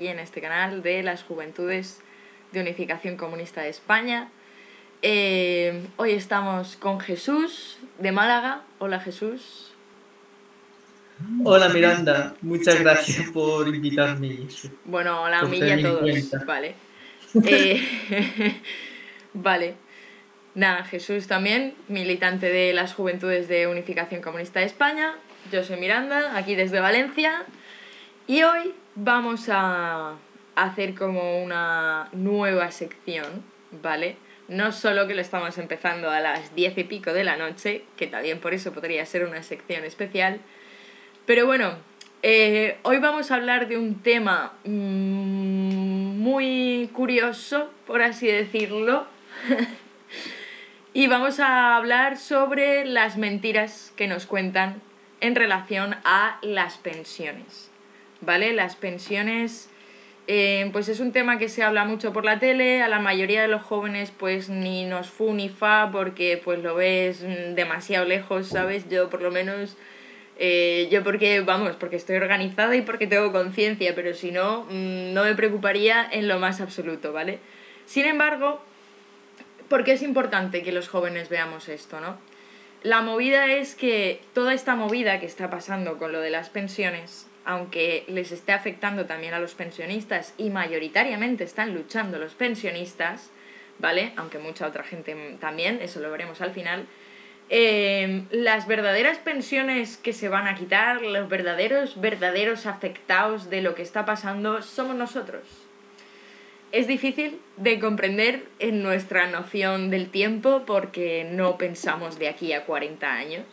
en este canal de las Juventudes de Unificación Comunista de España. Hoy estamos con Jesús de Málaga. Hola, Jesús. Hola Miranda, muchas gracias por invitarme. Bueno, hola a Por mí y a tenerme en todos. cuenta. Vale. Vale. Nada, Jesús también, militante de las Juventudes de Unificación Comunista de España. Yo soy Miranda, aquí desde Valencia. Y hoy vamos a hacer como una nueva sección, ¿vale? No solo que lo estamos empezando a las 10 y pico de la noche, que también por eso podría ser una sección especial. Pero bueno, hoy vamos a hablar de un tema muy curioso, por así decirlo. Y vamos a hablar sobre las mentiras que nos cuentan en relación a las pensiones, ¿vale? Las pensiones, pues es un tema que se habla mucho por la tele. A la mayoría de los jóvenes pues ni nos fu ni fa porque pues lo ves demasiado lejos, ¿sabes? Yo por lo menos, porque estoy organizada y porque tengo conciencia, pero si no, no me preocuparía en lo más absoluto, ¿vale? Sin embargo, ¿por qué es importante que los jóvenes veamos esto, no? La movida es que toda esta movida que está pasando con lo de las pensiones, aunque les esté afectando también a los pensionistas y mayoritariamente están luchando los pensionistas, ¿vale? Aunque mucha otra gente también, eso lo veremos al final. Las verdaderas pensiones que se van a quitar, los verdaderos afectados de lo que está pasando, somos nosotros. Es difícil de comprender en nuestra noción del tiempo porque no pensamos de aquí a 40 años.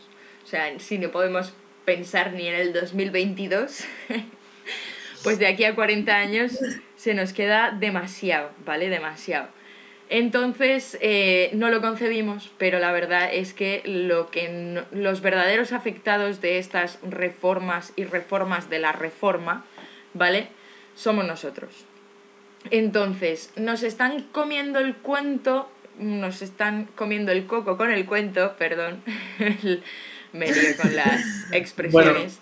O sea, si no podemos pensar ni en el 2022, pues de aquí a 40 años se nos queda demasiado, ¿vale? Demasiado. Entonces, no lo concebimos, pero la verdad es que los verdaderos afectados de estas reformas y reformas de la reforma, ¿vale? Somos nosotros. Entonces, nos están comiendo el cuento, nos están comiendo el coco con el cuento, perdón, me lío con las Bueno, expresiones.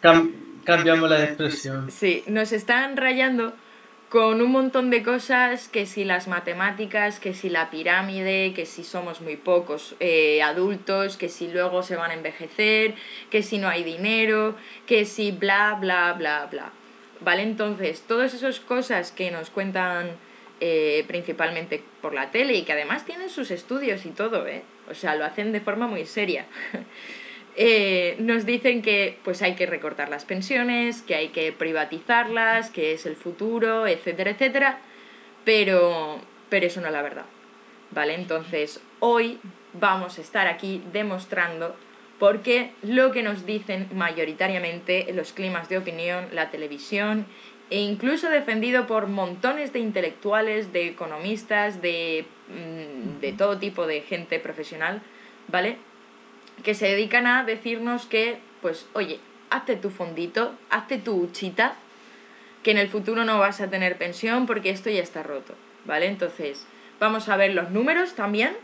cambiamos la expresión. Sí, nos están rayando con un montón de cosas, que si las matemáticas, que si la pirámide, que si somos muy pocos adultos, que si luego se van a envejecer, que si no hay dinero, que si bla, bla, bla, bla. ¿Vale? Entonces, todas esas cosas que nos cuentan principalmente por la tele y que además tienen sus estudios y todo, o sea, lo hacen de forma muy seria. Nos dicen que pues hay que recortar las pensiones, que hay que privatizarlas, que es el futuro, etcétera, etcétera, pero eso no es la verdad, ¿vale? Entonces, hoy vamos a estar aquí demostrando por qué lo que nos dicen mayoritariamente los climas de opinión, la televisión, e incluso defendido por montones de intelectuales, de economistas, de todo tipo de gente profesional, ¿vale?, que se dedican a decirnos que, pues, oye, hazte tu fondito, hazte tu huchita, que en el futuro no vas a tener pensión porque esto ya está roto, ¿vale? Entonces, vamos a ver los números también,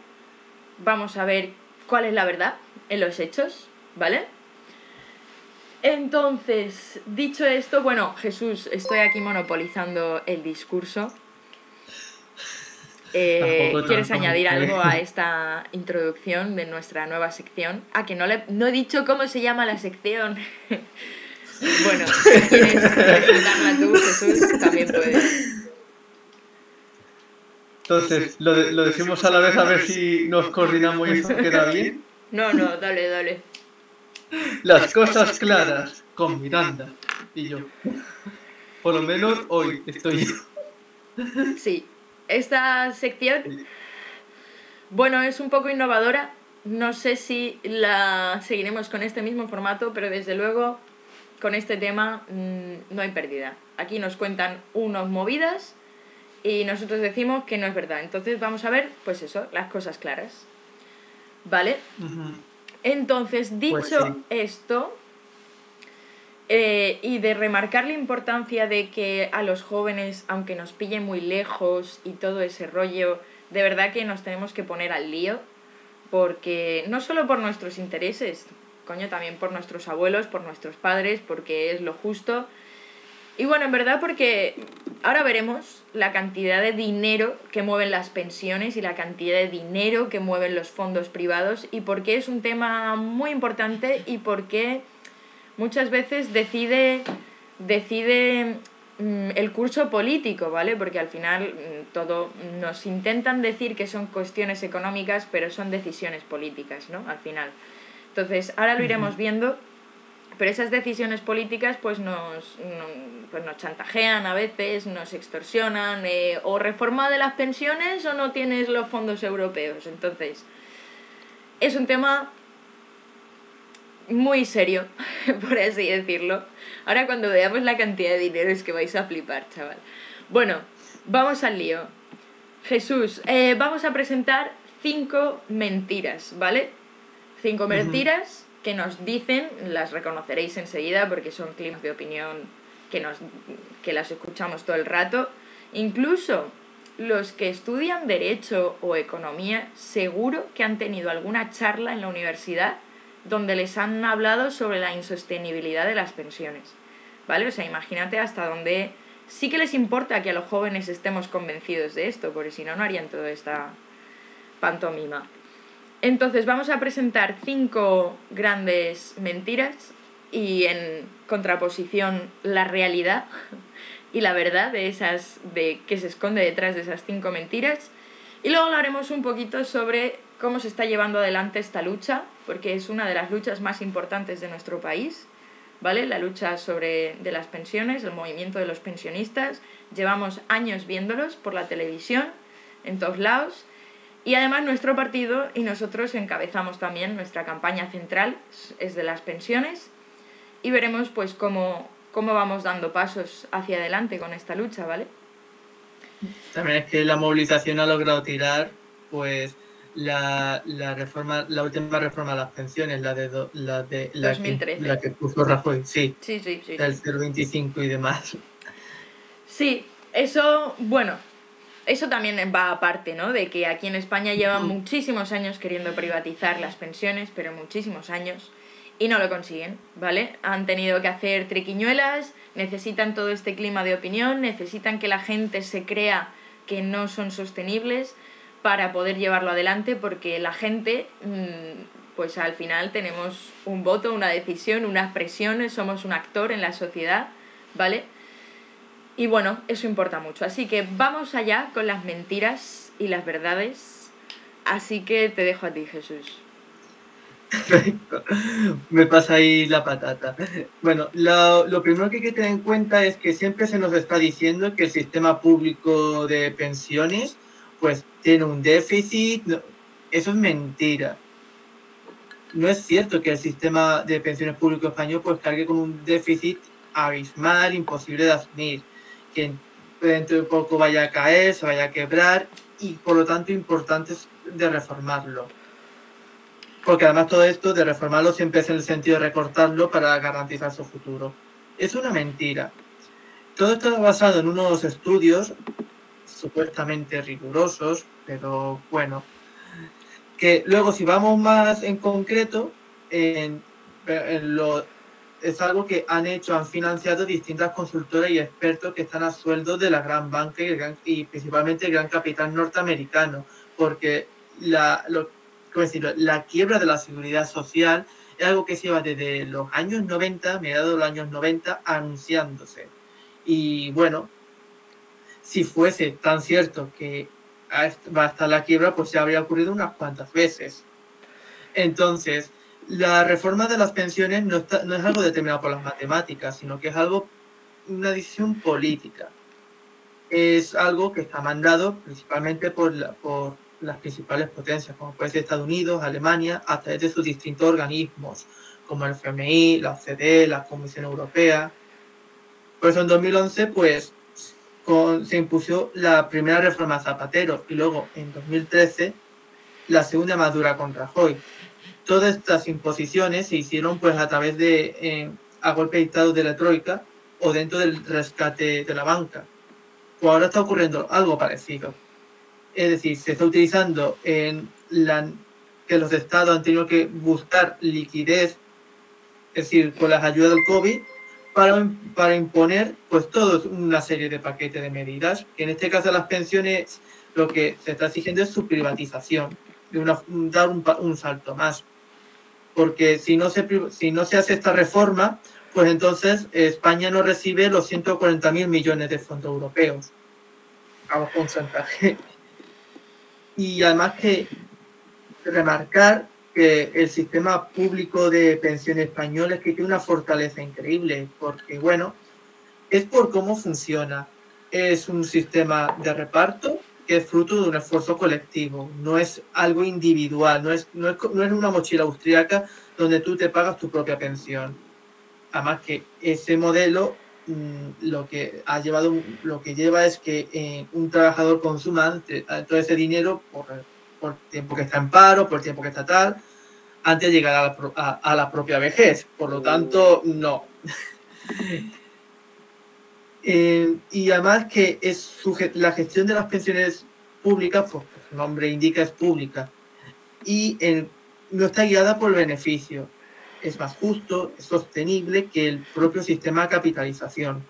vamos a ver cuál es la verdad en los hechos, ¿vale? Entonces, dicho esto, bueno, Jesús, estoy aquí monopolizando el discurso. ¿Quieres añadir algo a esta introducción de nuestra nueva sección? Que no he dicho cómo se llama la sección. Bueno, si quieres presentarla tú, Jesús, también puedes. Entonces, lo decimos a la vez a ver si nos coordinamos y eso queda bien. No, dale. Las cosas claras con Miranda y yo. Por lo menos hoy estoy yo. Sí, esta sección, bueno, es un poco innovadora. No sé si la seguiremos con este mismo formato, pero desde luego con este tema no hay pérdida. Aquí nos cuentan unas movidas y nosotros decimos que no es verdad. Entonces vamos a ver, pues eso, las cosas claras, ¿vale? Entonces, dicho Pues sí. esto, y de remarcar la importancia de que a los jóvenes, aunque nos pillen muy lejos y todo ese rollo, de verdad que nos tenemos que poner al lío, porque no solo por nuestros intereses, coño, también por nuestros abuelos, por nuestros padres, porque es lo justo. Y bueno, en verdad porque ahora veremos la cantidad de dinero que mueven las pensiones y la cantidad de dinero que mueven los fondos privados y por qué es un tema muy importante y por qué muchas veces decide el curso político, ¿vale? Porque al final todo nos intentan decir que son cuestiones económicas, pero son decisiones políticas, ¿no? Al final. Entonces, ahora lo iremos viendo, pero esas decisiones políticas pues nos chantajean a veces, nos extorsionan, o reforma de las pensiones o no tienes los fondos europeos. Entonces, es un tema muy serio, por así decirlo. Ahora cuando veamos la cantidad de dinero es que vais a flipar, chaval. Bueno, vamos al lío. Jesús, vamos a presentar 5 mentiras, ¿vale? 5 mentiras que nos dicen, las reconoceréis enseguida porque son clips de opinión que las escuchamos todo el rato. Incluso los que estudian Derecho o Economía seguro que han tenido alguna charla en la universidad donde les han hablado sobre la insostenibilidad de las pensiones, ¿vale? O sea, imagínate hasta dónde sí que les importa que a los jóvenes estemos convencidos de esto, porque si no, no harían toda esta pantomima. Entonces, vamos a presentar 5 grandes mentiras y en contraposición la realidad y la verdad de que se esconde detrás de esas 5 mentiras. Y luego hablaremos un poquito sobre cómo se está llevando adelante esta lucha, porque es una de las luchas más importantes de nuestro país, ¿vale? La lucha de las pensiones, el movimiento de los pensionistas. Llevamos años viéndolos por la televisión, en todos lados. Y además nuestro partido y nosotros encabezamos también nuestra campaña central, es de las pensiones. Y veremos pues cómo vamos dando pasos hacia adelante con esta lucha, ¿vale? También es que la movilización ha logrado tirar, pues, la última reforma de las pensiones, la de 2013. La que puso Rajoy, sí. Sí. Del 0,25 y demás. Sí, eso, bueno, eso también va aparte, ¿no? De que aquí en España llevan muchísimos años queriendo privatizar las pensiones, pero muchísimos años, y no lo consiguen, ¿vale? Han tenido que hacer triquiñuelas, necesitan todo este clima de opinión, necesitan que la gente se crea que no son sostenibles para poder llevarlo adelante, porque la gente, pues al final tenemos un voto, una decisión, unas presiones, somos un actor en la sociedad, ¿vale? Y bueno, eso importa mucho. Así que vamos allá con las mentiras y las verdades. Así que te dejo a ti, Jesús. Perfecto. Me pasa ahí la patata. Bueno, lo primero que hay que tener en cuenta es que siempre se nos está diciendo que el sistema público de pensiones pues tiene un déficit. No, eso es mentira. No es cierto que el sistema de pensiones público español pues cargue con un déficit abismal, imposible de asumir, que dentro de poco vaya a caer, se vaya a quebrar y por lo tanto importante es de reformarlo. Porque además todo esto de reformarlo siempre es en el sentido de recortarlo para garantizar su futuro. Es una mentira. Todo esto está basado en unos estudios supuestamente rigurosos, pero bueno, que luego si vamos más en concreto, es algo que han financiado distintas consultoras y expertos que están a sueldo de la gran banca y principalmente el gran capital norteamericano, porque la quiebra de la seguridad social es algo que se lleva desde los años 90, mediados de los años 90, anunciándose. Y bueno, si fuese tan cierto que va a estar la quiebra, pues ya habría ocurrido unas cuantas veces. Entonces, la reforma de las pensiones no es algo determinado por las matemáticas, sino que es una decisión política. Es algo que está mandado principalmente por las principales potencias, como puede ser Estados Unidos, Alemania, a través de sus distintos organismos, como el FMI, la OCDE, la Comisión Europea. Por eso en 2011, pues, se impuso la primera reforma Zapatero y luego en 2013 la segunda más dura con Rajoy. Todas estas imposiciones se hicieron pues a través a golpe de dictado de la Troika o dentro del rescate de la banca. Pues ahora está ocurriendo algo parecido. Es decir, se está utilizando que los estados han tenido que buscar liquidez, es decir, con las ayudas del COVID, para imponer pues toda una serie de paquetes de medidas, que en este caso las pensiones lo que se está exigiendo es su privatización, dar un salto más, porque si no se hace esta reforma, pues entonces España no recibe los 140.000 millones de fondos europeos. Vamos con chantaje. Y además que remarcar que el sistema público de pensiones español es que tiene una fortaleza increíble, porque bueno, es por cómo funciona. Es un sistema de reparto que es fruto de un esfuerzo colectivo, no es algo individual, no es una mochila austríaca donde tú te pagas tu propia pensión. Además que ese modelo lo que lleva es que un trabajador consuma todo ese dinero por el tiempo que está en paro, por el tiempo que está tal, antes de llegar a la propia vejez. Por lo tanto, no. Y además que la gestión de las pensiones públicas, pues su nombre indica, es pública. Y no está guiada por el beneficio. Es más justo, es sostenible que el propio sistema de capitalización.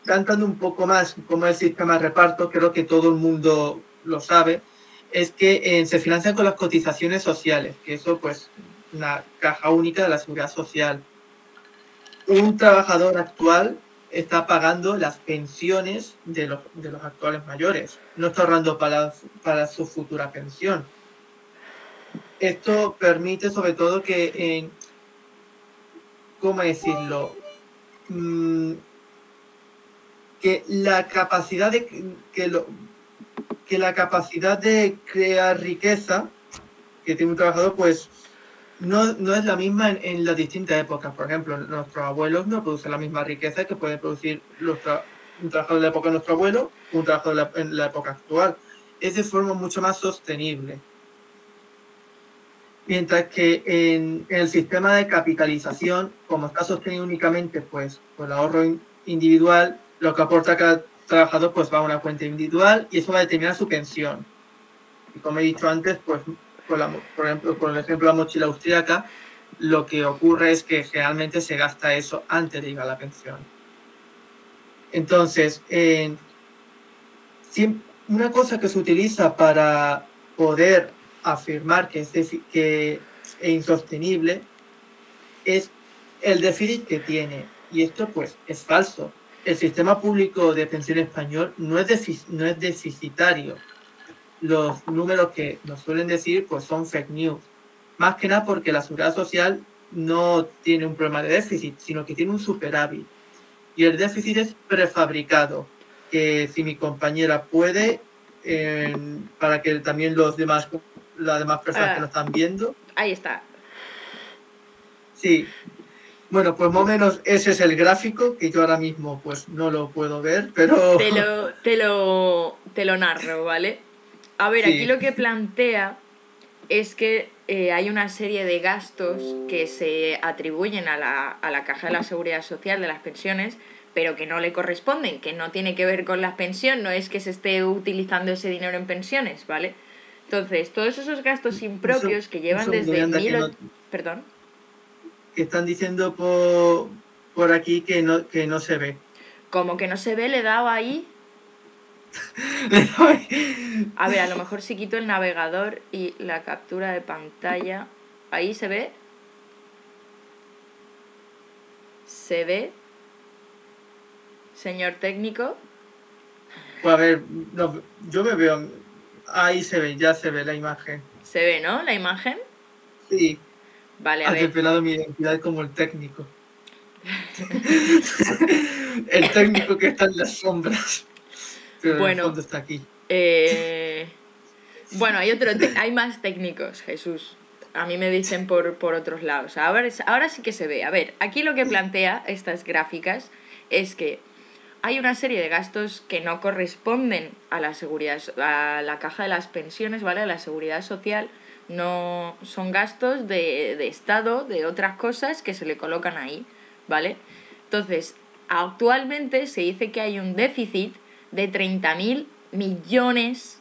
Cantando un poco más cómo es el sistema de reparto, creo que todo el mundo lo sabe, es que se financian con las cotizaciones sociales, que eso pues una caja única de la seguridad social. Un trabajador actual está pagando las pensiones de los actuales mayores, no está ahorrando para su futura pensión. Esto permite sobre todo que, ¿cómo decirlo? Que la capacidad de crear riqueza que tiene un trabajador, pues no es la misma en las distintas épocas. Por ejemplo, nuestros abuelos no producen la misma riqueza que puede producir un trabajador de la época de nuestro abuelo, un trabajador en la época actual. Es de forma mucho más sostenible. Mientras que en el sistema de capitalización, como está sostenido únicamente pues, por el ahorro individual, lo que aporta cada trabajador pues va a una cuenta individual y eso va a determinar su pensión. Y como he dicho antes, pues por ejemplo, por el ejemplo de la mochila austríaca, lo que ocurre es que generalmente se gasta eso antes de llegar a la pensión. Entonces, una cosa que se utiliza para poder afirmar que es insostenible es el déficit que tiene. Y esto pues es falso. El sistema público de pensión español no es deficitario. Los números que nos suelen decir pues son fake news. Más que nada porque la seguridad social no tiene un problema de déficit, sino que tiene un superávit. Y el déficit es prefabricado, que si mi compañera puede, para que también las demás personas que lo están viendo. Ahí está. Sí. Bueno, pues más o menos ese es el gráfico, que yo ahora mismo pues no lo puedo ver, pero... Te lo narro, ¿vale? A ver, sí. Aquí lo que plantea es que hay una serie de gastos que se atribuyen a la Caja de la Seguridad Social de las pensiones, pero que no le corresponden, que no tiene que ver con la pensión, no es que se esté utilizando ese dinero en pensiones, ¿vale? Entonces, todos esos gastos impropios que llevan desde Perdón. Que están diciendo por aquí que no se ve. ¿Cómo que no se ve? Le he dado ahí. A ver, a lo mejor si quito el navegador y la captura de pantalla. ¿Ahí se ve? ¿Se ve? Señor técnico. Pues a ver, no, yo me veo. Ahí se ve, ya se ve la imagen. ¿Se ve, no? ¿La imagen? Sí. Vale, a ver. Has desvelado mi identidad como el técnico. El técnico que está en las sombras. Pero bueno, en el fondo está aquí. Bueno, hay más técnicos, Jesús. A mí me dicen por otros lados. Ahora sí que se ve. A ver, aquí lo que plantea estas gráficas es que hay una serie de gastos que no corresponden a la caja de las pensiones, ¿vale? A la seguridad social. No son gastos de Estado, de otras cosas que se le colocan ahí, ¿vale? Entonces, actualmente se dice que hay un déficit de 30.000 millones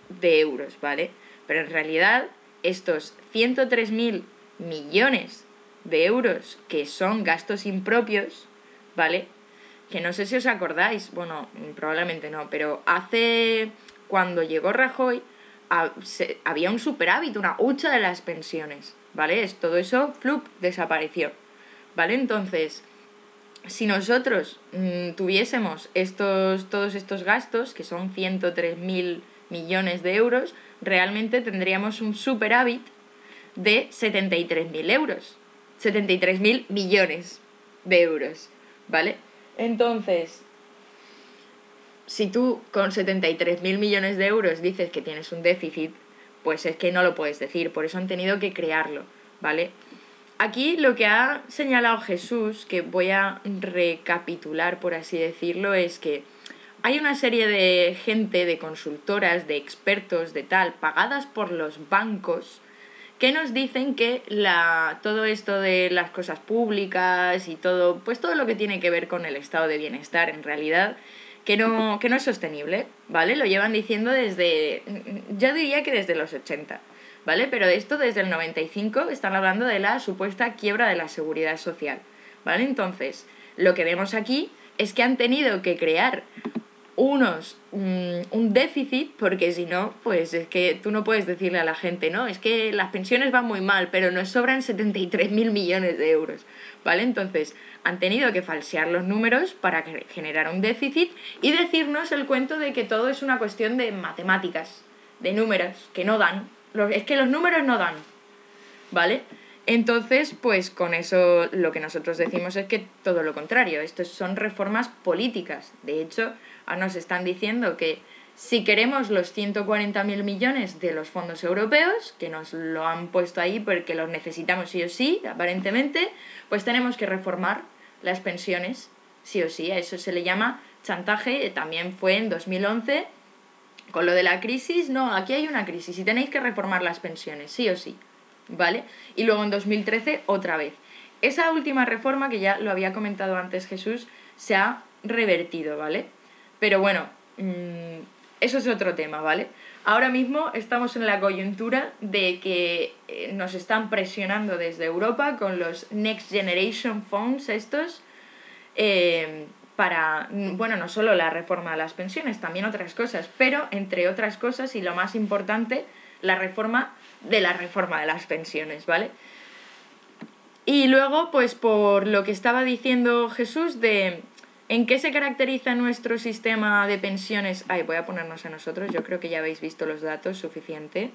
de euros, ¿vale? Pero en realidad estos 103.000 millones de euros que son gastos impropios, ¿vale? Que no sé si os acordáis, bueno, probablemente no, pero cuando llegó Rajoy, había un superávit, una hucha de las pensiones, ¿vale? Todo eso, flup, desapareció, ¿vale? Entonces, si nosotros tuviésemos todos estos gastos, que son 103.000 millones de euros, realmente tendríamos un superávit de 73.000 euros. 73.000 millones de euros, ¿vale? Entonces, si tú con 73.000 millones de euros dices que tienes un déficit, pues es que no lo puedes decir, por eso han tenido que crearlo, ¿vale? Aquí lo que ha señalado Jesús, que voy a recapitular por así decirlo, es que hay una serie de gente, de consultoras, de expertos, de tal, pagadas por los bancos, que nos dicen que todo esto de las cosas públicas y todo, pues todo lo que tiene que ver con el estado de bienestar, en realidad, que no es sostenible, ¿vale? Lo llevan diciendo yo diría que desde los 80, ¿vale? Pero de esto desde el 95 están hablando de la supuesta quiebra de la seguridad social, ¿vale? Entonces, lo que vemos aquí es que han tenido que crear un déficit, porque si no, pues es que tú no puedes decirle a la gente, no, es que las pensiones van muy mal, pero nos sobran 73.000 millones de euros, ¿vale? Entonces, han tenido que falsear los números para generar un déficit y decirnos el cuento de que todo es una cuestión de matemáticas, de números, que no dan. Es que los números no dan, ¿vale? Entonces, pues con eso lo que nosotros decimos es que todo lo contrario, estos son reformas políticas. De hecho, nos están diciendo que si queremos los 140.000 millones de los fondos europeos, que nos lo han puesto ahí porque los necesitamos sí o sí, aparentemente, pues tenemos que reformar las pensiones sí o sí. A eso se le llama chantaje. También fue en 2011 con lo de la crisis. No, aquí hay una crisis y tenéis que reformar las pensiones sí o sí, ¿vale? Y luego en 2013 otra vez. Esa última reforma, que ya lo había comentado antes Jesús, se ha revertido, ¿vale? Pero bueno, eso es otro tema, ¿vale? Ahora mismo estamos en la coyuntura de que nos están presionando desde Europa con los Next Generation Funds estos, para, bueno, no solo la reforma de las pensiones, también otras cosas, pero entre otras cosas y lo más importante, la reforma de las pensiones, ¿vale? Y luego, pues por lo que estaba diciendo Jesús de ¿en qué se caracteriza nuestro sistema de pensiones? Voy a ponernos a nosotros, yo creo que ya habéis visto los datos suficiente.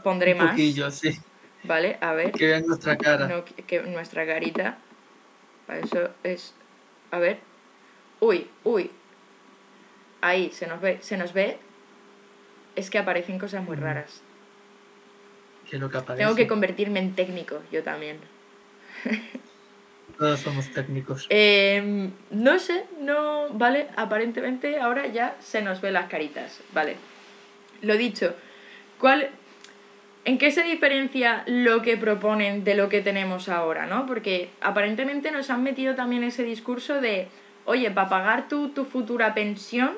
Pondré un poquillo, más. sí. ¿Vale? A ver. Que vean nuestra cara. No, que nuestra carita. Para eso es... A ver. Uy. Ahí, se nos ve. Es que aparecen cosas muy raras. ¿Qué es lo que aparece? Tengo que convertirme en técnico, yo también. Todos somos técnicos. No sé, no, vale, aparentemente ahora ya se nos ven las caritas, vale. Lo dicho, ¿en qué se diferencia lo que proponen de lo que tenemos ahora, no? Porque aparentemente nos han metido también ese discurso de, oye, para pagar tu futura pensión,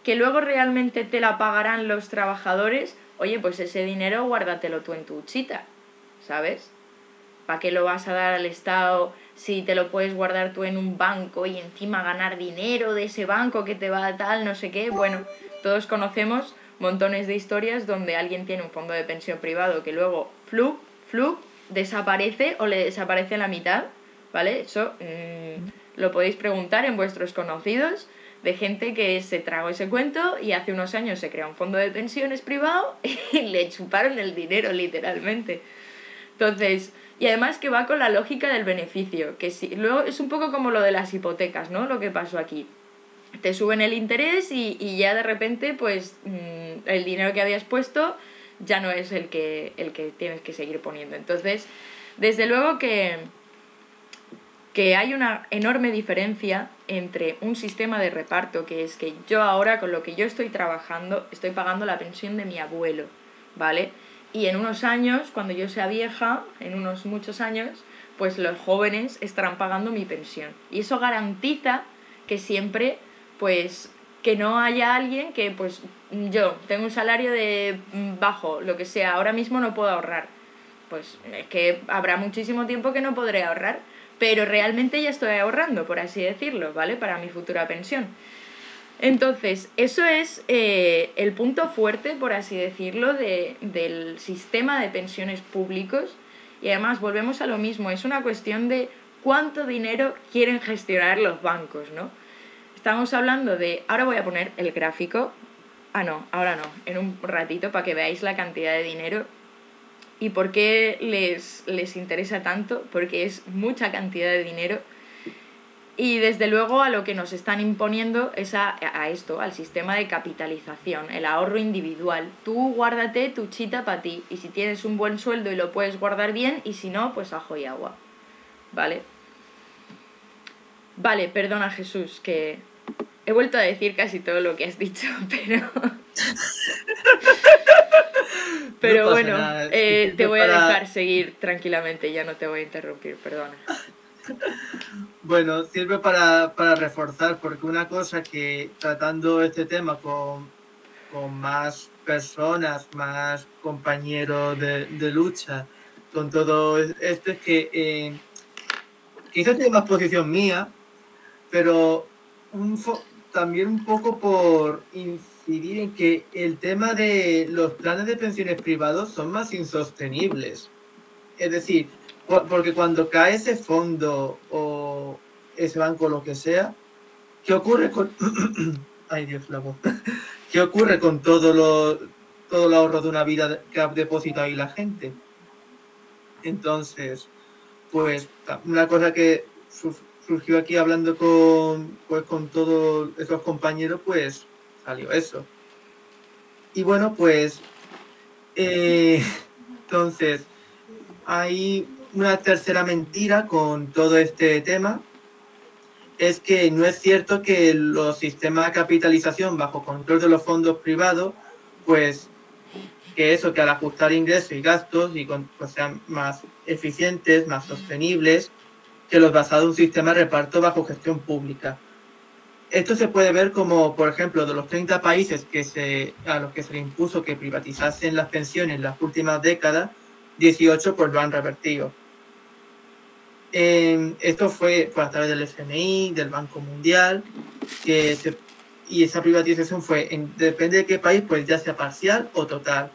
que luego realmente te la pagarán los trabajadores, oye, pues ese dinero guárdatelo tú en tu huchita, ¿sabes? ¿Para qué lo vas a dar al Estado si te lo puedes guardar tú en un banco y encima ganar dinero de ese banco que te va a tal, no sé qué? Bueno, todos conocemos montones de historias donde alguien tiene un fondo de pensión privado que luego, flup, desaparece o le desaparece la mitad, ¿vale? Eso lo podéis preguntar en vuestros conocidos de gente que se tragó ese cuento y hace unos años se creó un fondo de pensiones privado y le chuparon el dinero, literalmente. Entonces... Y además que va con la lógica del beneficio, que si, luego es un poco como lo de las hipotecas, ¿no? Lo que pasó aquí. Te suben el interés y ya de repente, pues, el dinero que habías puesto ya no es el que tienes que seguir poniendo. Entonces, desde luego que hay una enorme diferencia entre un sistema de reparto, que es que yo ahora, con lo que yo estoy trabajando, estoy pagando la pensión de mi abuelo, ¿vale? Y en unos años, cuando yo sea vieja, en unos muchos años, pues los jóvenes estarán pagando mi pensión. Y eso garantiza que siempre, pues, que no haya alguien que, pues, yo tengo un salario de bajo, lo que sea, ahora mismo no puedo ahorrar. pues es que habrá muchísimo tiempo que no podré ahorrar, pero realmente ya estoy ahorrando, por así decirlo, ¿vale? Para mi futura pensión. Entonces, eso es el punto fuerte, por así decirlo, del sistema de pensiones públicos. Y además, volvemos a lo mismo, es una cuestión de cuánto dinero quieren gestionar los bancos, ¿no? Estamos hablando de... Ahora voy a poner el gráfico. Ah, no, ahora no, en un ratito para que veáis la cantidad de dinero. ¿Y por qué les interesa tanto? Porque es mucha cantidad de dinero. Y desde luego a lo que nos están imponiendo es a esto, al sistema de capitalización, el ahorro individual. Tú guárdate tu chita para ti, y si tienes un buen sueldo y lo puedes guardar bien, y si no, pues ajo y agua. ¿Vale? Vale, perdona Jesús, que he vuelto a decir casi todo lo que has dicho, pero... Pero No pasa bueno, nada. te voy a dejar seguir tranquilamente, ya no te voy a interrumpir, perdona. Bueno, sirve para reforzar, porque una cosa que tratando este tema con más personas, más compañeros de lucha, con todo esto es que quizás tiene más posición mía, pero también un poco por incidir en que el tema de los planes de pensiones privados son más insostenibles. Es decir, porque cuando cae ese fondo o ese banco, lo que sea, ¿qué ocurre con... Ay, Dios, la voz. ¿Qué ocurre con todo el ahorro de una vida que ha depositado ahí la gente? Entonces, pues una cosa que surgió aquí hablando con todos esos compañeros, pues salió eso. Y bueno, pues entonces hay una tercera mentira con todo este tema, es que no es cierto que los sistemas de capitalización bajo control de los fondos privados, pues que al ajustar ingresos y gastos pues sean más eficientes, más sostenibles que los basados en un sistema de reparto bajo gestión pública. Esto se puede ver como, por ejemplo, de los 30 países a los que se le impuso que privatizasen las pensiones en las últimas décadas, 18 pues lo han revertido. Esto fue a través del FMI, del Banco Mundial, y esa privatización fue, depende de qué país, pues ya sea parcial o total.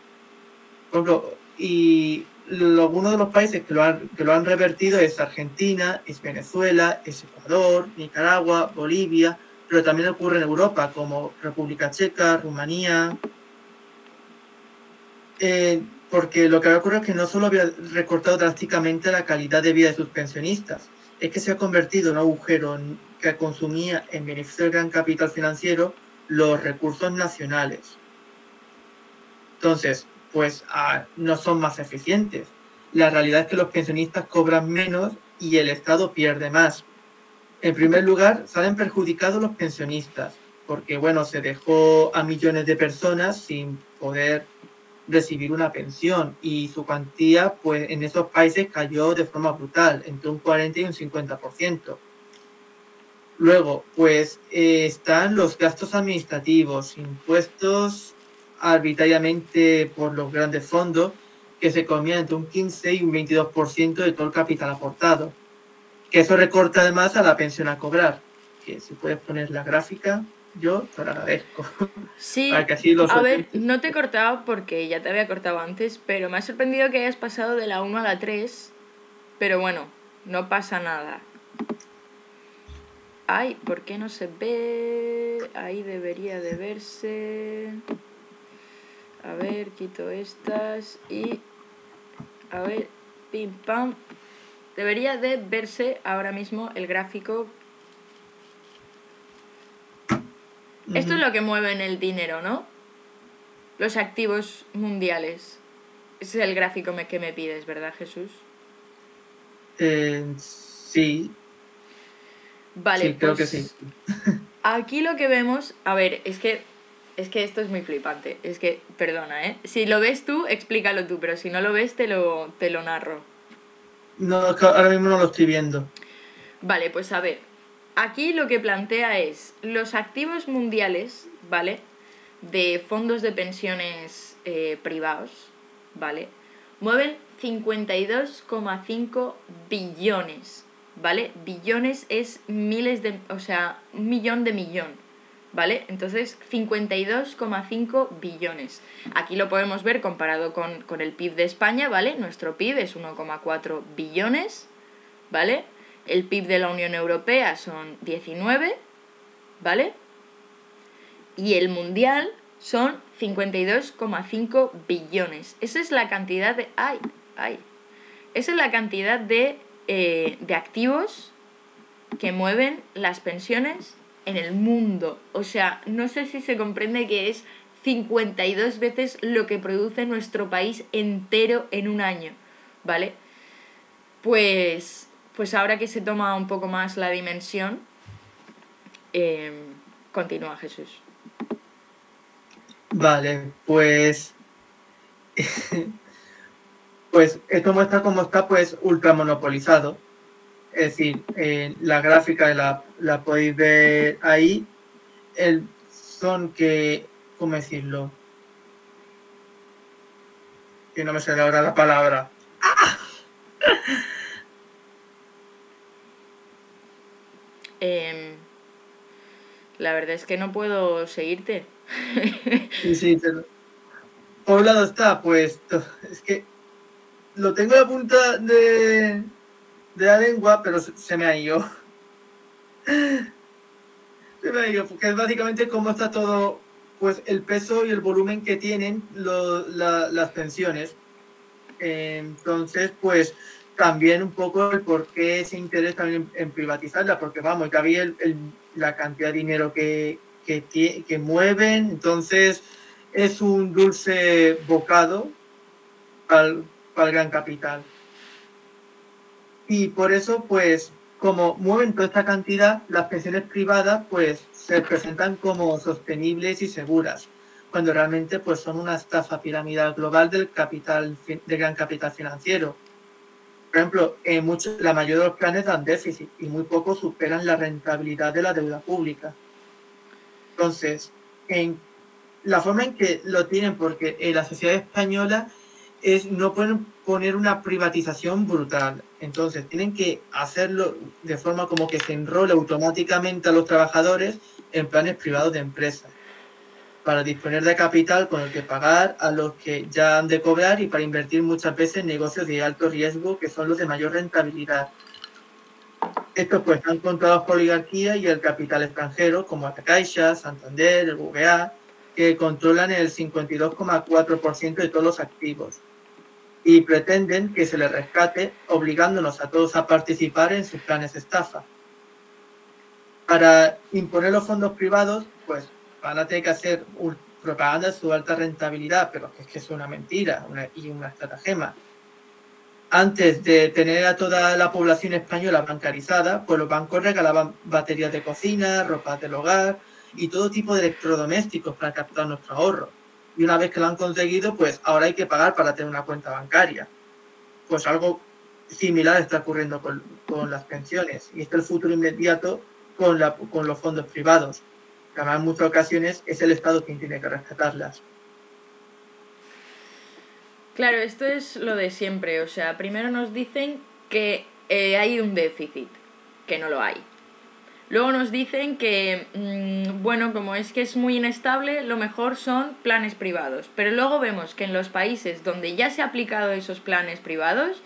Por ejemplo, y algunos de los países que lo han revertido es Argentina, es Venezuela, es Ecuador, Nicaragua, Bolivia, pero también ocurre en Europa, como República Checa, Rumanía. Porque lo que había ocurrido es que no solo había recortado drásticamente la calidad de vida de sus pensionistas, es que se ha convertido en un agujero que consumía en beneficio del gran capital financiero los recursos nacionales. Entonces, pues no son más eficientes. La realidad es que los pensionistas cobran menos y el Estado pierde más. En primer lugar, salen perjudicados los pensionistas, porque bueno, se dejó a millones de personas sin poder recibir una pensión y su cuantía pues en esos países cayó de forma brutal, entre un 40 y un 50%. Luego, pues están los gastos administrativos, impuestos arbitrariamente por los grandes fondos, que se comían entre un 15 y un 22% de todo el capital aportado. Que eso recorta además a la pensión a cobrar. Que si puedes poner la gráfica, yo te lo agradezco. Sí, Para que así los a ver, oyentes... no te he cortado porque ya te había cortado antes, pero me ha sorprendido que hayas pasado de la 1 a la 3, pero bueno, no pasa nada. Ay, ¿por qué no se ve? Ahí debería de verse. A ver, quito estas y... A ver, pim pam. Debería de verse ahora mismo el gráfico. Esto es lo que mueve en el dinero, ¿no? Los activos mundiales. Ese es el gráfico que me pides, ¿verdad, Jesús? Sí. Vale, Sí, creo que sí. Aquí lo que vemos... A ver, es que esto es muy flipante. Es que, perdona, ¿eh? Si lo ves tú, explícalo tú, pero si no lo ves, te lo narro. No, ahora mismo no lo estoy viendo. Vale, pues a ver. Aquí lo que plantea es los activos mundiales, ¿vale? De fondos de pensiones privados, ¿vale? mueven 52,5 billones, ¿vale? Billones es miles de... o sea, un millón de millón, ¿vale? Entonces, 52,5 billones. Aquí lo podemos ver comparado con el PIB de España, ¿vale? Nuestro PIB es 1,4 billones, ¿vale? El PIB de la Unión Europea son 19, ¿vale? Y el mundial son 52,5 billones. Esa es la cantidad de... Esa es la cantidad de activos que mueven las pensiones en el mundo. O sea, no sé si se comprende que es 52 veces lo que produce nuestro país entero en un año, ¿vale? Pues ahora que se toma un poco más la dimensión, continúa, Jesús. Vale, pues, pues esto muestra cómo está pues ultramonopolizado. Es decir, la gráfica la podéis ver ahí. Son que, ¿cómo decirlo? Que no me sale ahora la palabra. La verdad es que no puedo seguirte. Sí, por un lado está, pues, es que lo tengo a punta de la lengua, pero se me ha ido. Se me ha ido, porque es básicamente cómo está todo, pues, el peso y el volumen que tienen las pensiones. Entonces, pues, también un poco el por qué se interesa también en privatizarla, porque vamos, ya vi la cantidad de dinero que mueven, entonces es un dulce bocado para el gran capital. Y por eso, pues, como mueven toda esta cantidad, las pensiones privadas, pues, se presentan como sostenibles y seguras, cuando realmente, pues, son una estafa piramidal global del gran capital financiero. Por ejemplo, la mayoría de los planes dan déficit y muy pocos superan la rentabilidad de la deuda pública. Entonces, la forma en que lo tienen, porque la sociedad española no pueden poner una privatización brutal. Entonces, tienen que hacerlo de forma como que se enrole automáticamente a los trabajadores en planes privados de empresas, para disponer de capital con el que pagar a los que ya han de cobrar y para invertir muchas veces en negocios de alto riesgo, que son los de mayor rentabilidad. Estos pues están controlados por la oligarquía y el capital extranjero, como la Caixa, Santander, el BBVA, que controlan el 52,4% de todos los activos y pretenden que se les rescate, obligándonos a todos a participar en sus planes de estafa. Para imponer los fondos privados, pues van a tener que hacer propaganda de su alta rentabilidad, pero es que es una mentira y una estratagema. Antes de tener a toda la población española bancarizada, pues los bancos regalaban baterías de cocina, ropas del hogar y todo tipo de electrodomésticos para captar nuestro ahorro. Y una vez que lo han conseguido, pues ahora hay que pagar para tener una cuenta bancaria. Pues algo similar está ocurriendo con las pensiones. Y este es el futuro inmediato con los fondos privados. Además, en muchas ocasiones es el Estado quien tiene que rescatarlas. Claro, esto es lo de siempre. O sea, primero nos dicen que hay un déficit, que no lo hay. Luego nos dicen que, bueno, como es que es muy inestable, lo mejor son planes privados. Pero luego vemos que en los países donde ya se han aplicado esos planes privados,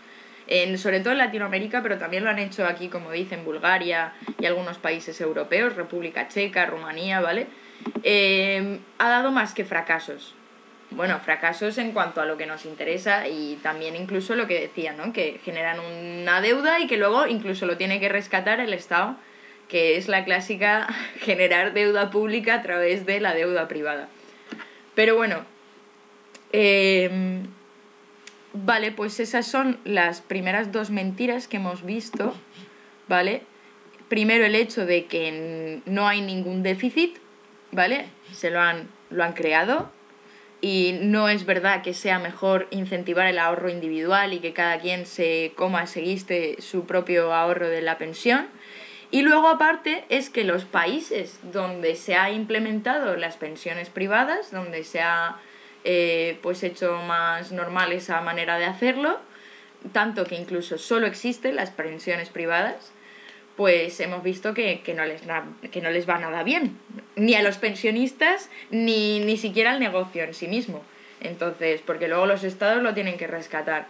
sobre todo en Latinoamérica, pero también lo han hecho aquí, como dicen, Bulgaria y algunos países europeos, República Checa, Rumanía, ¿vale? Ha dado más que fracasos. Bueno, fracasos en cuanto a lo que nos interesa y también incluso lo que decía, ¿no? Que generan una deuda y que luego incluso lo tiene que rescatar el Estado, que es la clásica generar deuda pública a través de la deuda privada. Pero bueno, vale, pues esas son las primeras dos mentiras que hemos visto, ¿vale? Primero, el hecho de que no hay ningún déficit, ¿vale? Lo han creado y no es verdad que sea mejor incentivar el ahorro individual y que cada quien se guiste su propio ahorro de la pensión. Y luego, aparte, es que los países donde se ha implementado las pensiones privadas, donde se ha pues hecho más normal esa manera de hacerlo, tanto que incluso solo existen las pensiones privadas, pues hemos visto que no les va nada bien, ni a los pensionistas, ni siquiera al negocio en sí mismo. Entonces, porque luego los estados lo tienen que rescatar.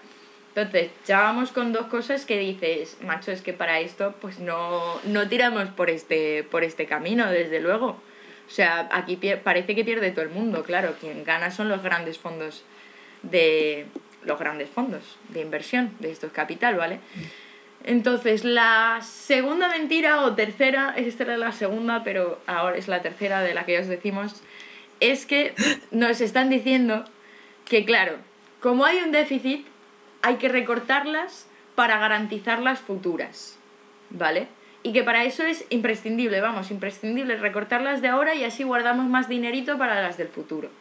Entonces, ya vamos con dos cosas que dices, macho, es que para esto pues no tiramos por este camino, desde luego. O sea, aquí parece que pierde todo el mundo, claro. Quien gana son los grandes fondos de inversión, de estos capital, ¿vale? Entonces, la segunda mentira o tercera, esta era la segunda, pero ahora es la tercera de la que os decimos, es que nos están diciendo que, claro, como hay un déficit, hay que recortarlas para garantizar las futuras, ¿vale? Y que para eso es imprescindible recortarlas de ahora y así guardamos más dinerito para las del futuro,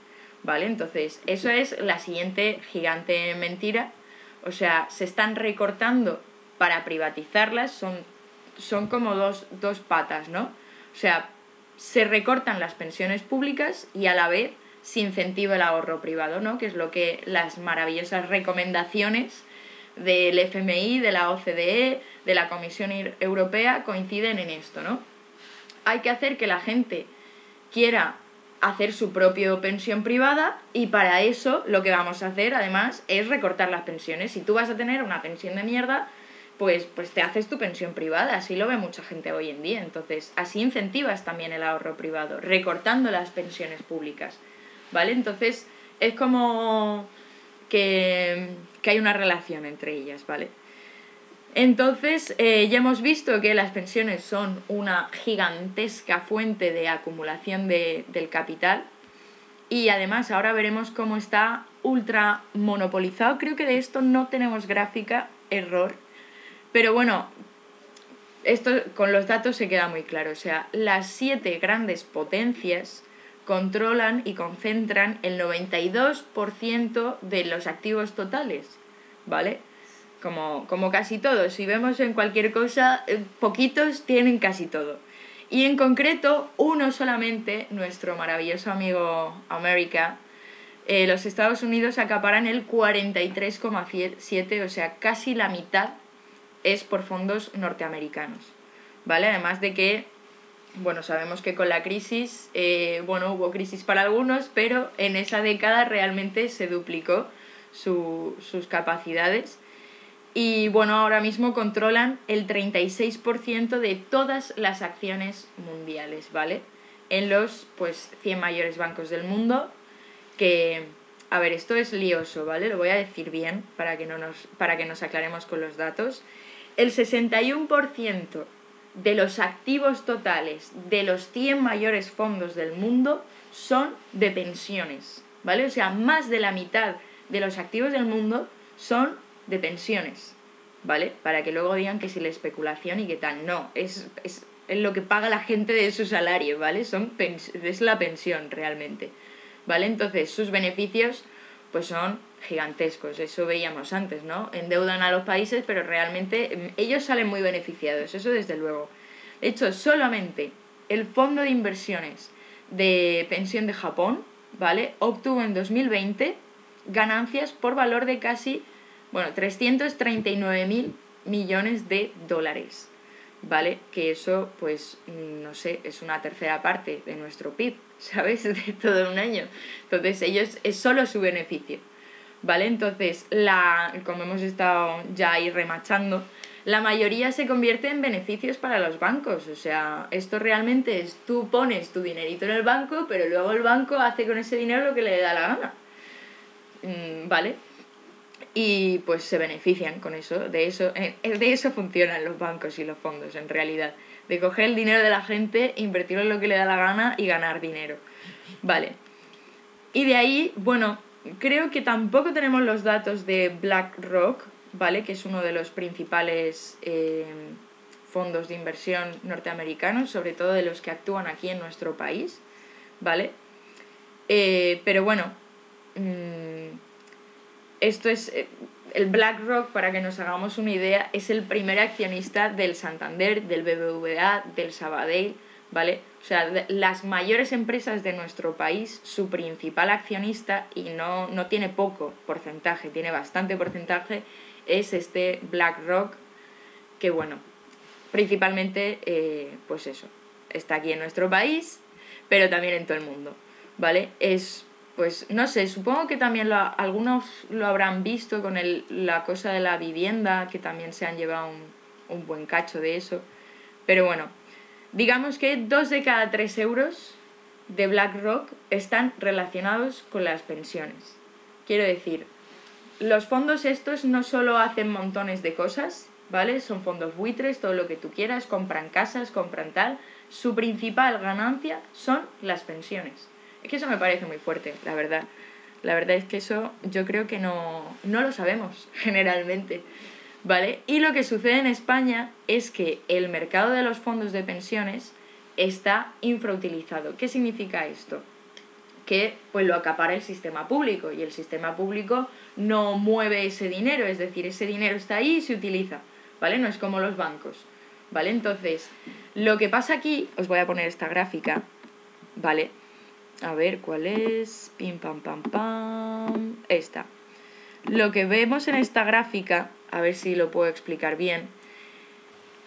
¿vale? Entonces, eso es la siguiente gigante mentira. O sea, se están recortando para privatizarlas, son como dos patas, ¿no? O sea, se recortan las pensiones públicas y a la vez se incentiva el ahorro privado, ¿no? Que es lo que las maravillosas recomendaciones del FMI, de la OCDE, de la Comisión Europea coinciden en esto, ¿no? Hay que hacer que la gente quiera hacer su propia pensión privada y para eso lo que vamos a hacer además es recortar las pensiones. Si tú vas a tener una pensión de mierda, pues te haces tu pensión privada, así lo ve mucha gente hoy en día. Entonces, así incentivas también el ahorro privado, recortando las pensiones públicas, ¿vale? Entonces, es como que hay una relación entre ellas, ¿vale? Entonces, ya hemos visto que las pensiones son una gigantesca fuente de acumulación del capital y además ahora veremos cómo está ultra monopolizado. Creo que de esto no tenemos gráfica, error, pero bueno, esto con los datos se queda muy claro. O sea, las 7 grandes potencias controlan y concentran el 92% de los activos totales, ¿vale? Como casi todo. Si vemos en cualquier cosa, poquitos tienen casi todo. Y en concreto, uno solamente, nuestro maravilloso amigo América, los Estados Unidos acaparan el 43,7%, o sea, casi la mitad es por fondos norteamericanos, ¿vale? Además de que, bueno, sabemos que con la crisis, hubo crisis para algunos, pero en esa década realmente se duplicó sus capacidades. Y bueno, ahora mismo controlan el 36% de todas las acciones mundiales, ¿vale? En los 100 mayores bancos del mundo, que, a ver, esto es lioso, ¿vale? Lo voy a decir bien para que nos aclaremos con los datos. El 61% de los activos totales de los 100 mayores fondos del mundo son de pensiones, ¿vale? O sea, más de la mitad de los activos del mundo son de pensiones, ¿vale? Para que luego digan que si la especulación y que tal. No, es lo que paga la gente de su salario, ¿vale? Es la pensión realmente, ¿vale? Entonces, sus beneficios pues son gigantescos, eso veíamos antes, ¿no? Endeudan a los países, pero realmente ellos salen muy beneficiados, eso desde luego. De hecho, solamente el fondo de inversiones de pensión de Japón, ¿vale?, obtuvo en 2020 ganancias por valor de casi 339.000 millones de dólares, ¿vale? Que eso, pues, no sé, es una tercera parte de nuestro PIB, ¿sabes? De todo un año. Entonces, ellos, es solo su beneficio, ¿vale? Entonces, como hemos estado ya ahí remachando, la mayoría se convierte en beneficios para los bancos. O sea, esto realmente es, tú pones tu dinerito en el banco, pero luego el banco hace con ese dinero lo que le da la gana, ¿vale? Y pues se benefician con eso. De eso funcionan los bancos y los fondos, en realidad. De coger el dinero de la gente, invertirlo en lo que le da la gana y ganar dinero. Vale. Y de ahí, bueno, creo que tampoco tenemos los datos de BlackRock, ¿vale? Que es uno de los principales fondos de inversión norteamericanos, sobre todo de los que actúan aquí en nuestro país, ¿vale? Pero bueno, esto es el BlackRock, para que nos hagamos una idea, es el primer accionista del Santander, del BBVA, del Sabadell, ¿vale? O sea, las mayores empresas de nuestro país, su principal accionista, y no tiene poco porcentaje, tiene bastante porcentaje, es este BlackRock, que bueno, principalmente, pues eso, está aquí en nuestro país, pero también en todo el mundo, ¿vale? Pues no sé, supongo que también algunos lo habrán visto con la cosa de la vivienda, que también se han llevado un buen cacho de eso. Pero bueno, digamos que 2 de cada 3 euros de BlackRock están relacionados con las pensiones. Quiero decir, los fondos estos no solo hacen montones de cosas, ¿vale? Son fondos buitres, todo lo que tú quieras, compran casas, compran tal. Su principal ganancia son las pensiones. Es que eso me parece muy fuerte, la verdad. La verdad es que eso yo creo que no lo sabemos generalmente, ¿vale? Y lo que sucede en España es que el mercado de los fondos de pensiones está infrautilizado. ¿Qué significa esto? Que pues lo acapara el sistema público, y el sistema público no mueve ese dinero, es decir, ese dinero está ahí y se utiliza, ¿vale? No es como los bancos, ¿vale? Entonces, lo que pasa aquí, os voy a poner esta gráfica, ¿vale? A ver, ¿cuál es? Pim, pam, pam, pam. Esta. Lo que vemos en esta gráfica, a ver si lo puedo explicar bien,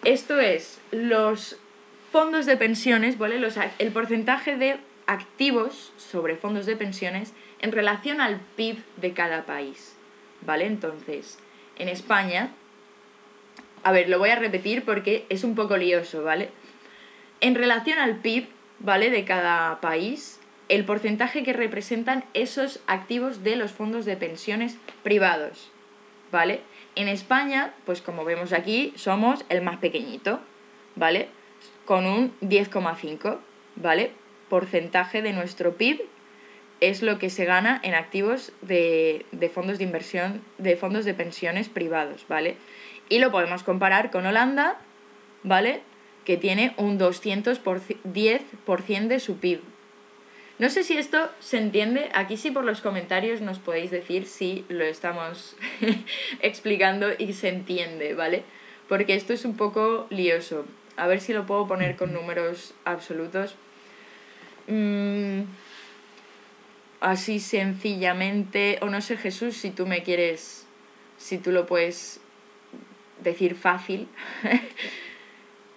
esto es los fondos de pensiones, ¿vale? El porcentaje de activos sobre fondos de pensiones en relación al PIB de cada país, ¿vale? Entonces, en España, a ver, lo voy a repetir porque es un poco lioso, ¿vale? En relación al PIB, ¿vale?, de cada país, el porcentaje que representan esos activos de los fondos de pensiones privados, ¿vale? En España, pues como vemos aquí, somos el más pequeñito, ¿vale? Con un 10,5, ¿vale? Porcentaje de nuestro PIB es lo que se gana en activos de fondos de inversión, de fondos de pensiones privados, ¿vale? Y lo podemos comparar con Holanda, ¿vale?, que tiene un 210% de su PIB. No sé si esto se entiende. Aquí sí, por los comentarios nos podéis decir si lo estamos explicando y se entiende, ¿vale? Porque esto es un poco lioso. A ver si lo puedo poner con números absolutos. Así sencillamente, o no sé, Jesús, si tú me quieres, si tú lo puedes decir fácil.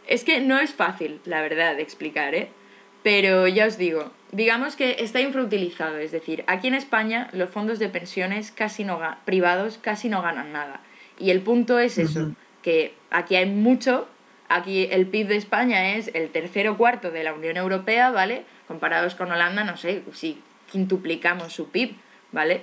Es que no es fácil, la verdad, de explicar, ¿eh? Pero ya os digo, digamos que está infrautilizado, es decir, aquí en España los fondos de pensiones privados casi no ganan nada. Y el punto es eso, que aquí hay mucho, aquí el PIB de España es el tercero o cuarto de la Unión Europea, ¿vale? Comparados con Holanda, no sé, si quintuplicamos su PIB, ¿vale?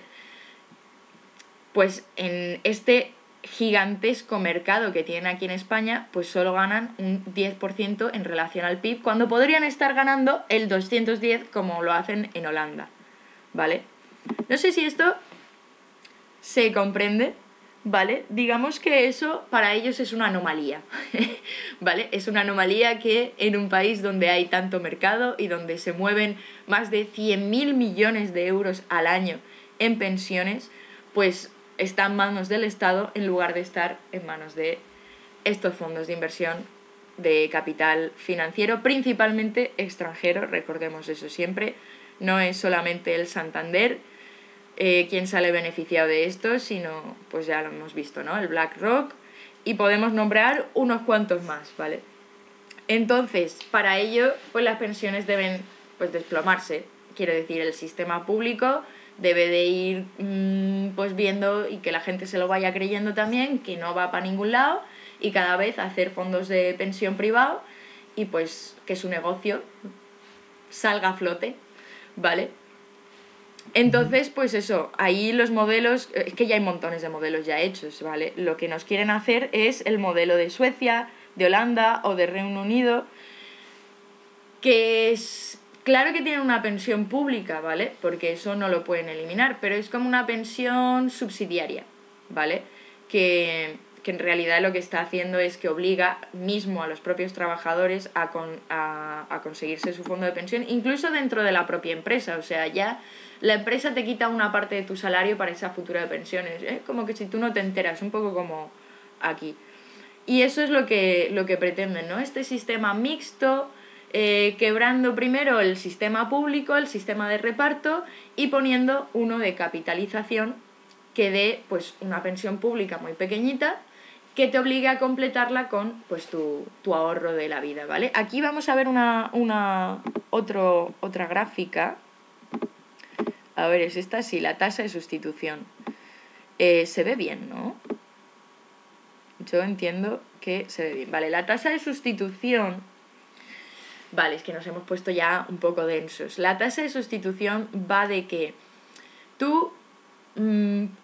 Pues en este gigantesco mercado que tienen aquí en España, pues solo ganan un 10% en relación al PIB, cuando podrían estar ganando el 210 como lo hacen en Holanda, ¿vale? No sé si esto se comprende, ¿vale? Digamos que eso para ellos es una anomalía, ¿vale? Es una anomalía que en un país donde hay tanto mercado y donde se mueven más de 100.000 millones de euros al año en pensiones, pues está en manos del Estado en lugar de estar en manos de estos fondos de inversión de capital financiero, principalmente extranjero, recordemos eso siempre, no es solamente el Santander quien sale beneficiado de esto, sino, pues ya lo hemos visto, ¿no?, el BlackRock, y podemos nombrar unos cuantos más, ¿vale? Entonces, para ello, pues las pensiones deben, pues, desplomarse, quiero decir, el sistema público debe de ir pues viendo, y que la gente se lo vaya creyendo también, que no va para ningún lado, y cada vez hacer fondos de pensión privado, y pues que su negocio salga a flote, ¿vale? Entonces, pues eso, ahí los modelos, es que ya hay montones de modelos ya hechos, ¿vale? Lo que nos quieren hacer es el modelo de Suecia, de Holanda o de Reino Unido, que es... Claro que tienen una pensión pública, ¿vale? Porque eso no lo pueden eliminar, pero es como una pensión subsidiaria, ¿vale? Que en realidad lo que está haciendo es que obliga mismo a los propios trabajadores a conseguirse su fondo de pensión, incluso dentro de la propia empresa. O sea, ya la empresa te quita una parte de tu salario para esa futura de pensiones, ¿eh? Como que si tú no te enteras, un poco como aquí. Y eso es lo que pretenden, ¿no? Este sistema mixto quebrando primero el sistema público, el sistema de reparto, y poniendo uno de capitalización que dé pues una pensión pública muy pequeñita que te obligue a completarla con pues tu ahorro de la vida, ¿vale? Aquí vamos a ver otra gráfica. A ver, es esta, sí, la tasa de sustitución. Se ve bien, ¿no? Yo entiendo que se ve bien. Vale, la tasa de sustitución... Vale, es que nos hemos puesto ya un poco densos. La tasa de sustitución va de que tú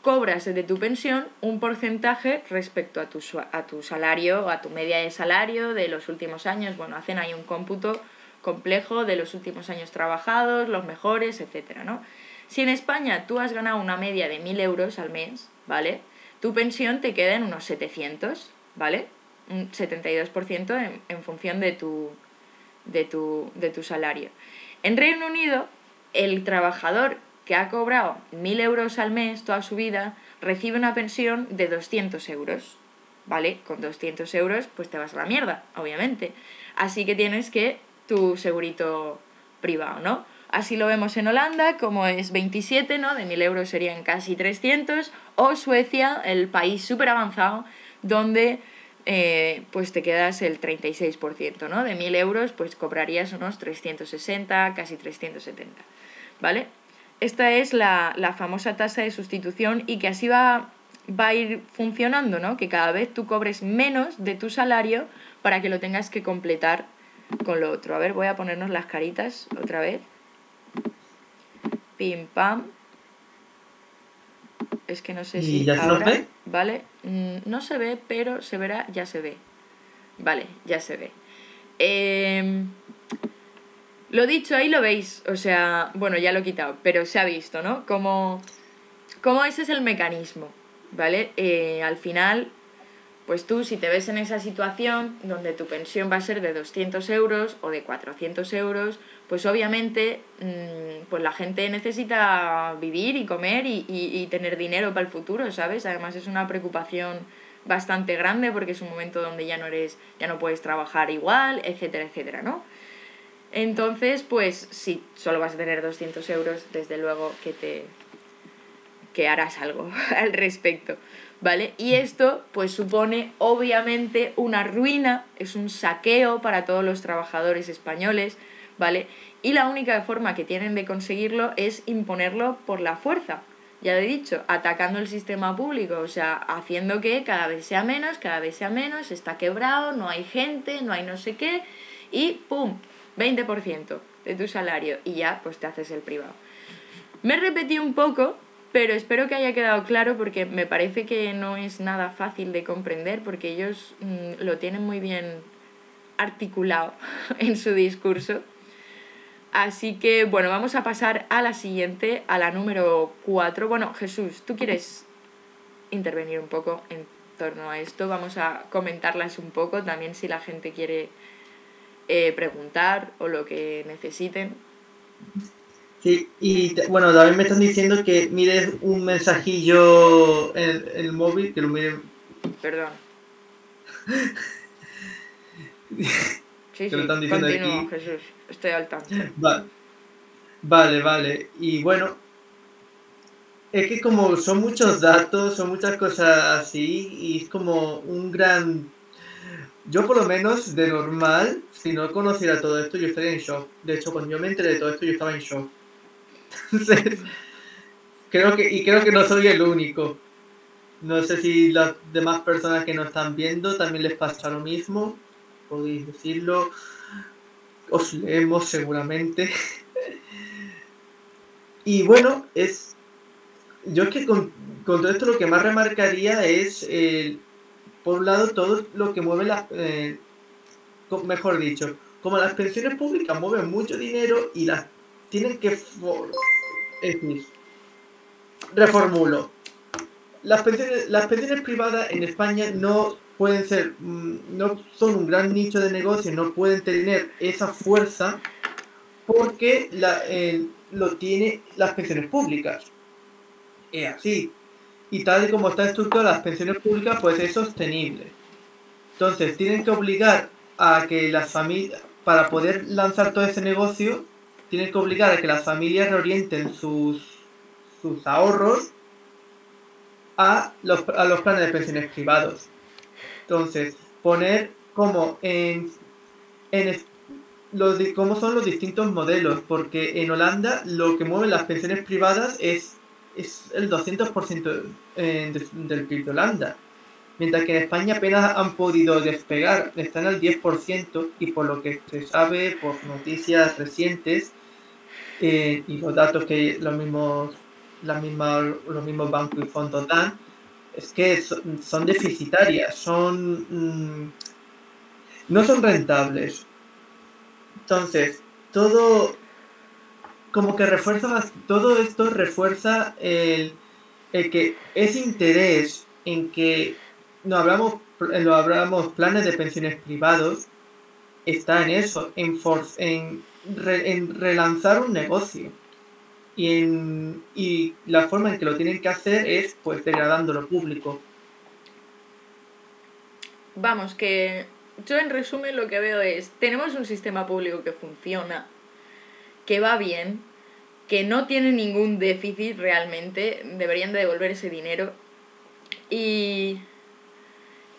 cobras de tu pensión un porcentaje respecto a tu salario, a tu media de salario de los últimos años. Bueno, hacen ahí un cómputo complejo de los últimos años trabajados, los mejores, etcétera, ¿no? Si en España tú has ganado una media de 1.000 euros al mes, ¿vale? Tu pensión te queda en unos 700, ¿vale? Un 72% en función de tu salario. En Reino Unido, el trabajador que ha cobrado 1.000 euros al mes toda su vida recibe una pensión de 200 euros, ¿vale? Con 200 euros pues te vas a la mierda, obviamente. Así que tienes que tu segurito privado, ¿no? Así lo vemos en Holanda, como es 27, ¿no? De 1.000 euros serían casi 300. O Suecia, el país súper avanzado, donde pues te quedas el 36%, ¿no? De 1.000 euros pues cobrarías unos 360, casi 370, ¿vale? Esta es la famosa tasa de sustitución y que así va a ir funcionando, ¿no? Que cada vez tú cobres menos de tu salario para que lo tengas que completar con lo otro. A ver, voy a ponernos las caritas otra vez. Pim, pam. Es que no sé si ¿Y ya se nos ahora... ve? ¿Vale? No se ve, pero se verá, ya se ve. Vale, ya se ve. Lo dicho, ahí lo veis. O sea, bueno, ya lo he quitado, pero se ha visto, ¿no? Como ese es el mecanismo, ¿vale? Al final, pues tú, si te ves en esa situación donde tu pensión va a ser de 200 euros o de 400 euros, pues obviamente pues la gente necesita vivir y comer y tener dinero para el futuro, ¿sabes? Además es una preocupación bastante grande porque es un momento donde ya no puedes trabajar igual, etcétera, etcétera, ¿no? Entonces, pues si solo vas a tener 200 euros, desde luego que harás algo al respecto, ¿vale? Y esto pues supone obviamente una ruina, es un saqueo para todos los trabajadores españoles, ¿vale? Y la única forma que tienen de conseguirlo es imponerlo por la fuerza, ya lo he dicho, atacando el sistema público, o sea, haciendo que cada vez sea menos, está quebrado, no hay gente, no hay no sé qué, y ¡pum!, 20% de tu salario y ya pues te haces el privado. Me he repetido un poco, pero espero que haya quedado claro porque me parece que no es nada fácil de comprender porque ellos lo tienen muy bien articulado en su discurso. Así que, bueno, vamos a pasar a la siguiente, a la número 4. Bueno, Jesús, ¿tú quieres intervenir un poco en torno a esto? Vamos a comentarlas un poco, también si la gente quiere preguntar o lo que necesiten. Sí, y bueno, también me están diciendo que mires un mensajillo en el móvil, que lo mire. Perdón. Sí, que lo están diciendo continúa, aquí. Jesús, estoy al tanto. Vale. Y bueno, es que como son muchos datos, son muchas cosas así, y es como un gran... Yo por lo menos, de normal, si no conociera todo esto, yo estaría en shock. De hecho, cuando yo me enteré de todo esto, yo estaba en shock. Entonces, creo que no soy el único. No sé si las demás personas que nos están viendo también les pasa lo mismo. Podéis decirlo. Os leemos seguramente. Y bueno, yo es que con todo esto lo que más remarcaría es, por un lado, todo lo que mueve mejor dicho, como las pensiones públicas mueven mucho dinero y las tienen que... Es decir, reformulo. Las pensiones privadas en España no pueden ser, no son un gran nicho de negocio, no pueden tener esa fuerza porque lo tiene las pensiones públicas. Es así. Y tal y como está estructurada las pensiones públicas, pues es sostenible. Entonces, tienen que obligar a que las familias, para poder lanzar todo ese negocio, tienen que obligar a que las familias reorienten sus ahorros a los planes de pensiones privados. Entonces, poner como cómo son los distintos modelos, porque en Holanda lo que mueven las pensiones privadas es el 200% del PIB de Holanda, mientras que en España apenas han podido despegar, están al 10%, y por lo que se sabe por noticias recientes y los datos que los mismos bancos y fondos dan, es que son deficitarias, no son rentables. Entonces, todo como que refuerza más, todo esto refuerza el que ese interés en que no hablamos planes de pensiones privados, está en eso, en relanzar un negocio. Y la forma en que lo tienen que hacer es pues degradando lo público. Vamos, que yo en resumen lo que veo es, tenemos un sistema público que funciona, que va bien, que no tiene ningún déficit realmente, deberían de devolver ese dinero, y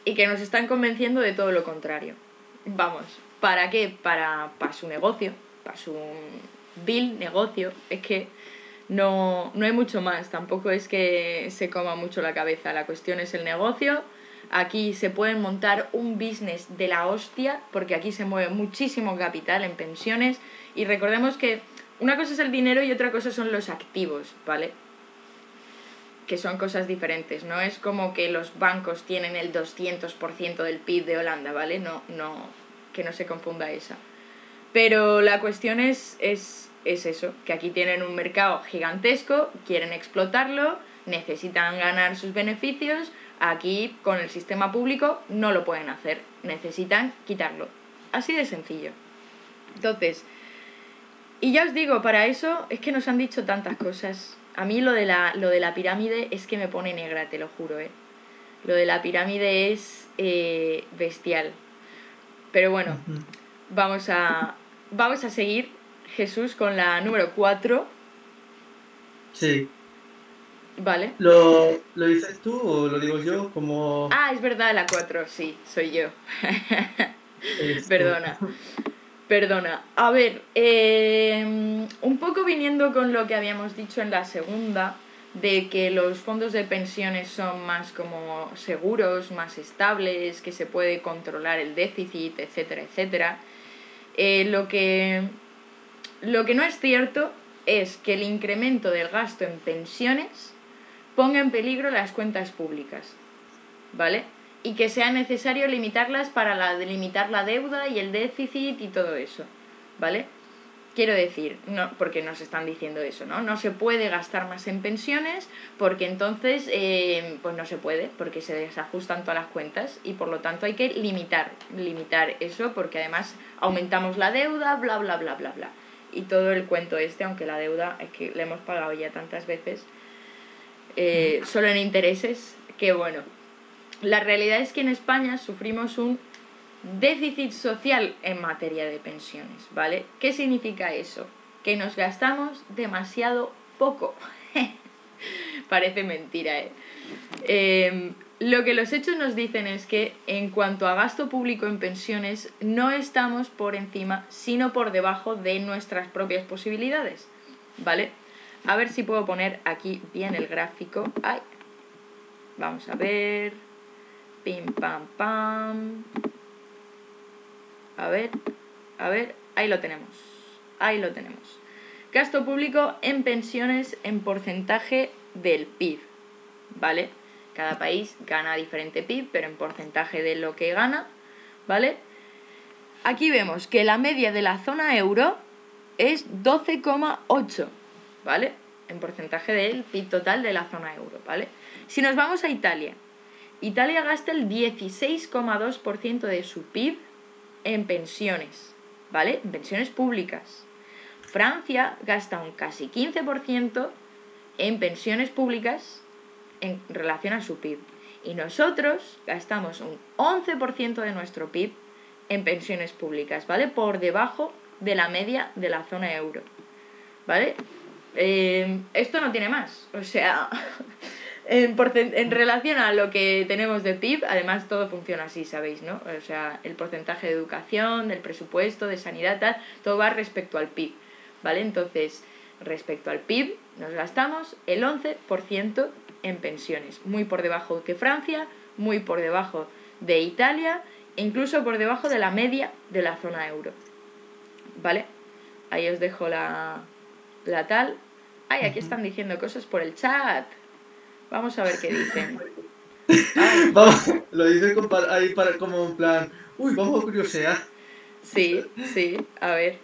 que nos están convenciendo de todo lo contrario. Vamos, ¿para qué? Para su negocio, para su vil negocio. Es que no hay mucho más, tampoco es que se coma mucho la cabeza, la cuestión es el negocio. Aquí se pueden montar un business de la hostia, porque aquí se mueve muchísimo capital en pensiones, y recordemos que una cosa es el dinero y otra cosa son los activos, ¿vale? Que son cosas diferentes, no es como que los bancos tienen el 200% del PIB de Holanda, ¿vale? No, que no se confunda esa. Pero la cuestión es eso, que aquí tienen un mercado gigantesco, quieren explotarlo, necesitan ganar sus beneficios. Aquí, con el sistema público, no lo pueden hacer, necesitan quitarlo. Así de sencillo. Entonces, y ya os digo, para eso es que nos han dicho tantas cosas. A mí lo de la pirámide es que me pone negra, te lo juro, ¿eh? Lo de la pirámide es bestial. Pero bueno, vamos a seguir, Jesús, con la número 4. Sí. Vale. ¿Lo dices tú o lo digo yo? Como... Ah, es verdad, la 4, sí, soy yo. Perdona. A ver, un poco viniendo con lo que habíamos dicho en la segunda, de que los fondos de pensiones son más como seguros, más estables, que se puede controlar el déficit, etcétera, etcétera. Lo que no es cierto es que el incremento del gasto en pensiones ponga en peligro las cuentas públicas, ¿vale? Y que sea necesario limitarlas para limitar la deuda y el déficit y todo eso, ¿vale? Quiero decir, no, porque nos están diciendo eso, ¿no? No se puede gastar más en pensiones porque entonces, pues no se puede, porque se desajustan todas las cuentas y por lo tanto hay que limitar eso, porque además aumentamos la deuda, bla, bla, bla, bla, bla. Y todo el cuento aunque la deuda es que la hemos pagado ya tantas veces, solo en intereses, que bueno. La realidad es que en España sufrimos un déficit social en materia de pensiones, ¿vale? ¿Qué significa eso? Que nos gastamos demasiado poco. Parece mentira, ¿eh? Lo que los hechos nos dicen es que en cuanto a gasto público en pensiones no estamos por encima, sino por debajo de nuestras propias posibilidades, ¿vale? A ver si puedo poner aquí bien el gráfico. ¡Ay! Vamos a ver. Pim, pam, pam. A ver, ahí lo tenemos. Gasto público en pensiones en porcentaje del PIB, ¿vale? Cada país gana diferente PIB, pero en porcentaje de lo que gana, ¿vale? Aquí vemos que la media de la zona euro es 12,8, ¿vale? En porcentaje del PIB total de la zona euro, ¿vale? Si nos vamos a Italia gasta el 16,2% de su PIB en pensiones, ¿vale? En pensiones públicas. Francia gasta un casi 15% en pensiones públicas en relación a su PIB. Y nosotros gastamos un 11% de nuestro PIB en pensiones públicas, ¿vale? Por debajo de la media de la zona euro, ¿vale? Esto no tiene más, o sea, en relación a lo que tenemos de PIB, además todo funciona así, ¿sabéis, no? O sea, el porcentaje de educación, del presupuesto, de sanidad, tal, todo va respecto al PIB, ¿vale? Entonces, respecto al PIB, nos gastamos el 11% en pensiones, muy por debajo que Francia, muy por debajo de Italia, e incluso por debajo de la media de la zona euro, ¿vale? Ahí os dejo la tal. Ay, aquí están diciendo cosas por el chat. Vamos a ver qué dicen. Ay. Vamos, lo dicen ahí como en plan, uy, vamos a curiosear. Sí, a ver.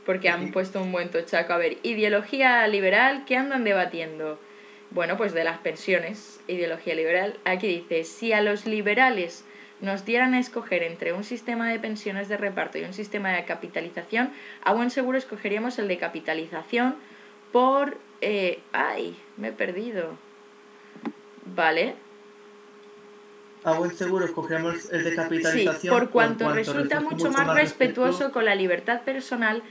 Porque han puesto un buen tochaco. A ver, ideología liberal, ¿qué andan debatiendo? Bueno, pues de las pensiones, ideología liberal. Aquí dice, si a los liberales nos dieran a escoger entre un sistema de pensiones de reparto y un sistema de capitalización, a buen seguro escogeríamos el de capitalización por... ¡Ay! Me he perdido. Vale. A buen seguro escogeríamos el de capitalización. Sí, por cuanto resulta mucho más respetuoso con la libertad personal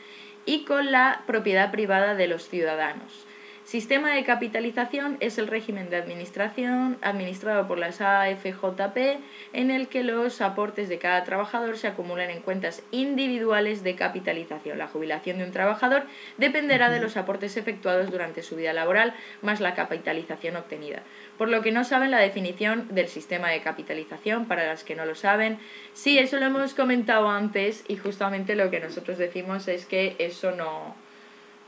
y con la propiedad privada de los ciudadanos. Sistema de capitalización es el régimen de administración administrado por las AFJP en el que los aportes de cada trabajador se acumulan en cuentas individuales de capitalización. La jubilación de un trabajador dependerá de los aportes efectuados durante su vida laboral más la capitalización obtenida. Por lo que no saben la definición del sistema de capitalización, para las que no lo saben. Sí, eso lo hemos comentado antes y justamente lo que nosotros decimos es que eso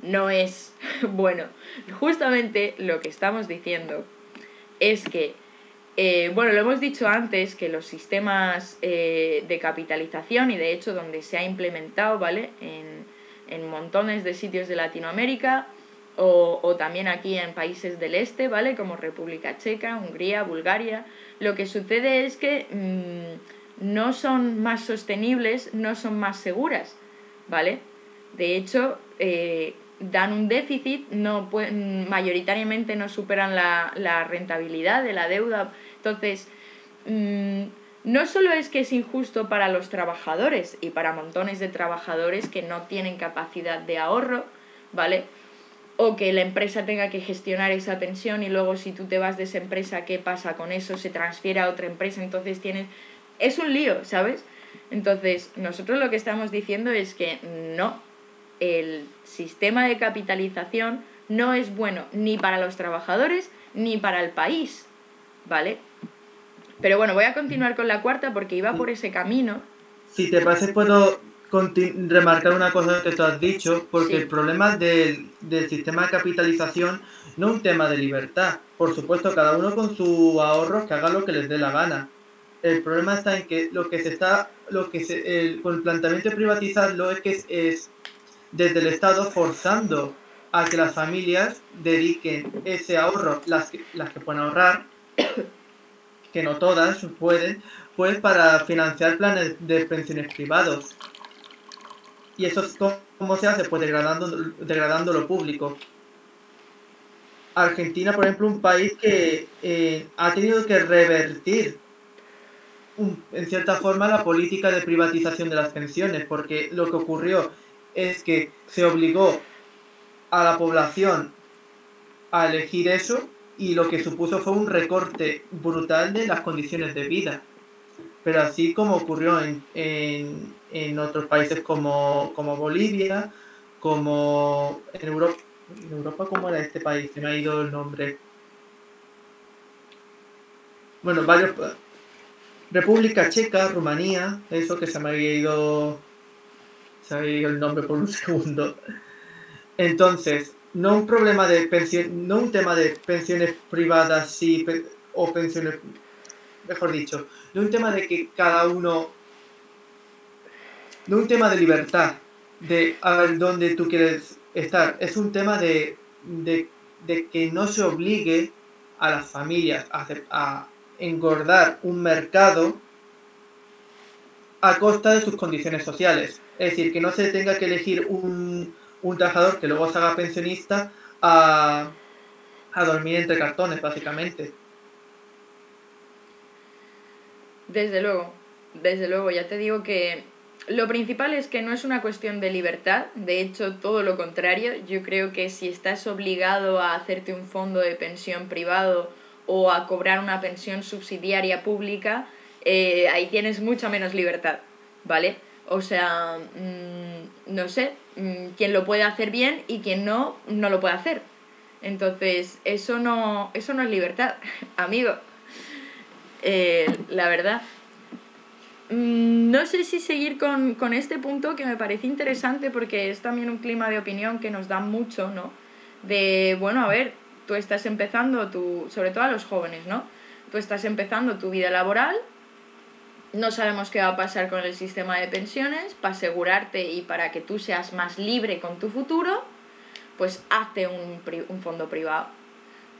no es bueno. Justamente lo que estamos diciendo es que, bueno, lo hemos dicho antes, que los sistemas de capitalización, y de hecho donde se ha implementado, ¿vale? En montones de sitios de Latinoamérica, o también aquí en países del este, ¿vale? Como República Checa, Hungría, Bulgaria, lo que sucede es que no son más sostenibles, no son más seguras, ¿vale? De hecho, dan un déficit, mayoritariamente no superan la rentabilidad de la deuda. Entonces, no solo es que es injusto para los trabajadores y para montones de trabajadores que no tienen capacidad de ahorro, ¿vale? O que la empresa tenga que gestionar esa pensión y luego si tú te vas de esa empresa, ¿qué pasa con eso? Se transfiere a otra empresa, entonces es un lío, ¿sabes? Entonces, nosotros lo que estamos diciendo es que no, el sistema de capitalización no es bueno ni para los trabajadores ni para el país, ¿vale? Pero bueno, voy a continuar con la cuarta porque iba por ese camino. Si te parece, puedo remarcar una cosa que tú has dicho, porque el problema del sistema de capitalización no es un tema de libertad. Por supuesto, cada uno con sus ahorros que haga lo que les dé la gana. El problema está en que con el planteamiento de privatizarlo es que es desde el Estado forzando a que las familias dediquen ese ahorro, las que pueden ahorrar, que no todas pueden, pues para financiar planes de pensiones privados. Y eso es como se hace, pues degradando lo público. Argentina, por ejemplo, un país que ha tenido que revertir en cierta forma la política de privatización de las pensiones, porque lo que ocurrió es que se obligó a la población a elegir eso y lo que supuso fue un recorte brutal de las condiciones de vida. Pero así como ocurrió en otros países como Bolivia, como en Europa, ¿cómo era este país? Se me ha ido el nombre. Bueno, varios... República Checa, Rumanía, eso que se me había ido el nombre por un segundo. Entonces, no un problema de pensión, no un tema de pensiones privadas o pensiones, mejor dicho, no un tema de que cada uno, no un tema de libertad, de a ver dónde tú quieres estar, es un tema de que no se obligue a las familias a engordar un mercado a costa de sus condiciones sociales. Es decir, que no se tenga que elegir un trabajador que luego se haga pensionista a dormir entre cartones, básicamente. Desde luego. desde luego, ya te digo que lo principal es que no es una cuestión de libertad, de hecho, todo lo contrario. Yo creo que si estás obligado a hacerte un fondo de pensión privado o a cobrar una pensión subsidiaria pública, ahí tienes mucha menos libertad, ¿vale? O sea, no sé, quien lo puede hacer bien y quien no, no lo puede hacer. Entonces, eso no es libertad, amigo. La verdad. No sé si seguir con este punto, que me parece interesante porque es también un clima de opinión que nos da mucho, ¿no? De, bueno, a ver, tú estás empezando, sobre todo a los jóvenes, ¿no? Tú estás empezando tu vida laboral, no sabemos qué va a pasar con el sistema de pensiones, para asegurarte y para que tú seas más libre con tu futuro, pues hazte un fondo privado.